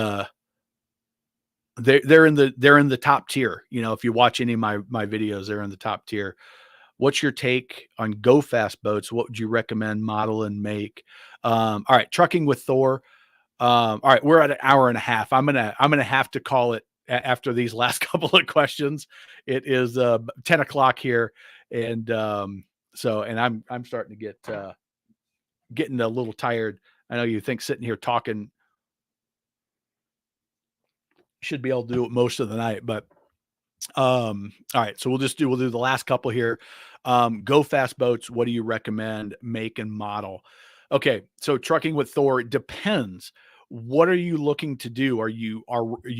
they're in the top tier. You know, if you watch any of my videos, they're in the top tier. What's your take on go fast boats? What would you recommend model and make? All right, trucking with Thor. All right, we're at an hour and a half. I'm gonna have to call it after these last couple of questions. It is 10 o'clock here, and and I'm starting to getting a little tired. I know you think sitting here talking should be able to do it most of the night, but all right, so we'll do the last couple here. Go fast boats, what do you recommend, make and model? Okay, so trucking with Thor, it depends. What are you looking to do? Are you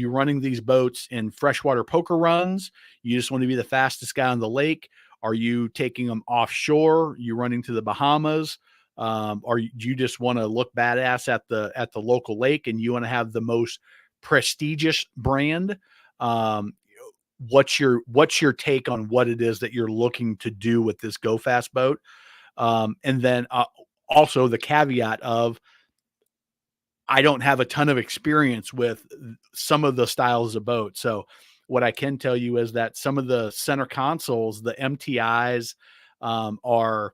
running these boats in freshwater poker runs? You just want to be the fastest guy on the lake? Are you taking them offshore? You running to the Bahamas? Or do you just want to look badass at the local lake and you want to have the most prestigious brand? Um, what's your take on what it is that you're looking to do with this go fast boat? And then also the caveat of I don't have a ton of experience with some of the styles of boat. So what I can tell you is that some of the center consoles, the MTIs, are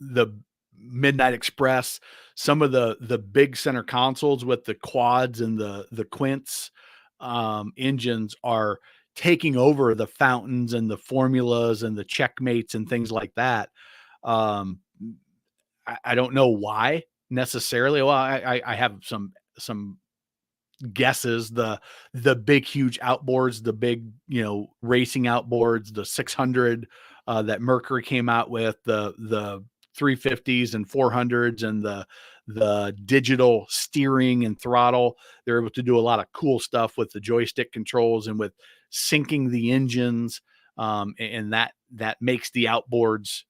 the Midnight Express, some of the big center consoles with the quads and the quints engines are taking over the fountains and the formulas and the checkmates and things like that. Um, I don't know why necessarily. Well, I have some guesses. The big huge outboards, the big racing outboards, the 600 that Mercury came out with, the 350s and 400s, and the digital steering and throttle. They're able to do a lot of cool stuff with the joystick controls and with syncing the engines, and that makes the outboards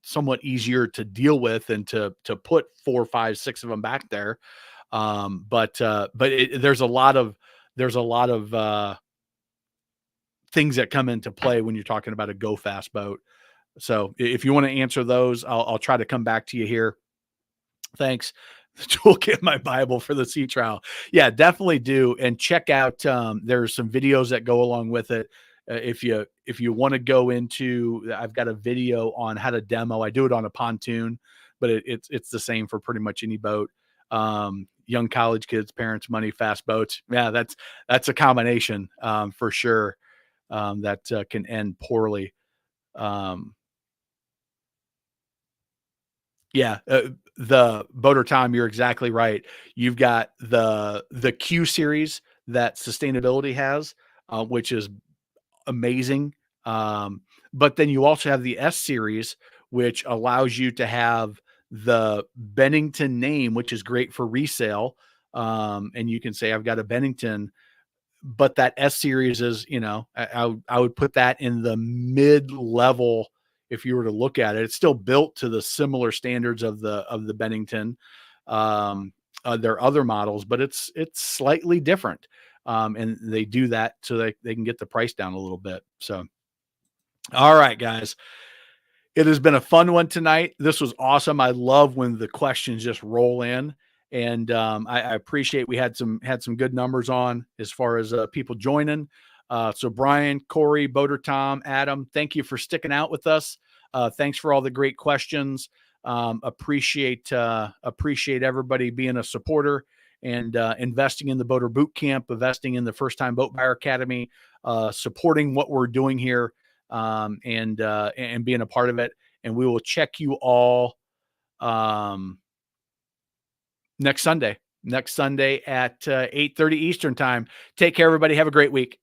somewhat easier to deal with and to put 4, 5, 6 of them back there. There's a lot of things that come into play when you're talking about a go fast boat. So if you want to answer those, I'll try to come back to you here. Thanks. The toolkit, my Bible for the sea trial. Yeah, definitely do. And check out, there's some videos that go along with it. If you want to go into, I've got a video on how to demo. I do it on a pontoon, but it's the same for pretty much any boat. Young college kids, parents, money, fast boats. Yeah, that's a combination, for sure, that can end poorly. Yeah, the Boater Tom, you're exactly right. You've got the Q series that sustainability has, which is amazing. But then you also have the S series, which allows you to have the Bennington name, which is great for resale. And you can say, I've got a Bennington, but that S series is, I would put that in the mid level. If you were to look at it, it's still built to the similar standards of the Bennington. There are other models, but it's slightly different. And they do that so they can get the price down a little bit. So, all right, guys, it has been a fun one tonight. This was awesome. I love when the questions just roll in, and I appreciate we had some good numbers on as far as people joining. So Brian, Corey, Boater Tom, Adam, thank you for sticking out with us. Thanks for all the great questions. Appreciate everybody being a supporter and investing in the Boater Boot Camp, investing in the First Time Boat Buyer Academy, supporting what we're doing here, and being a part of it. And we will check you all next Sunday at 8:30 Eastern time. Take care, everybody. Have a great week.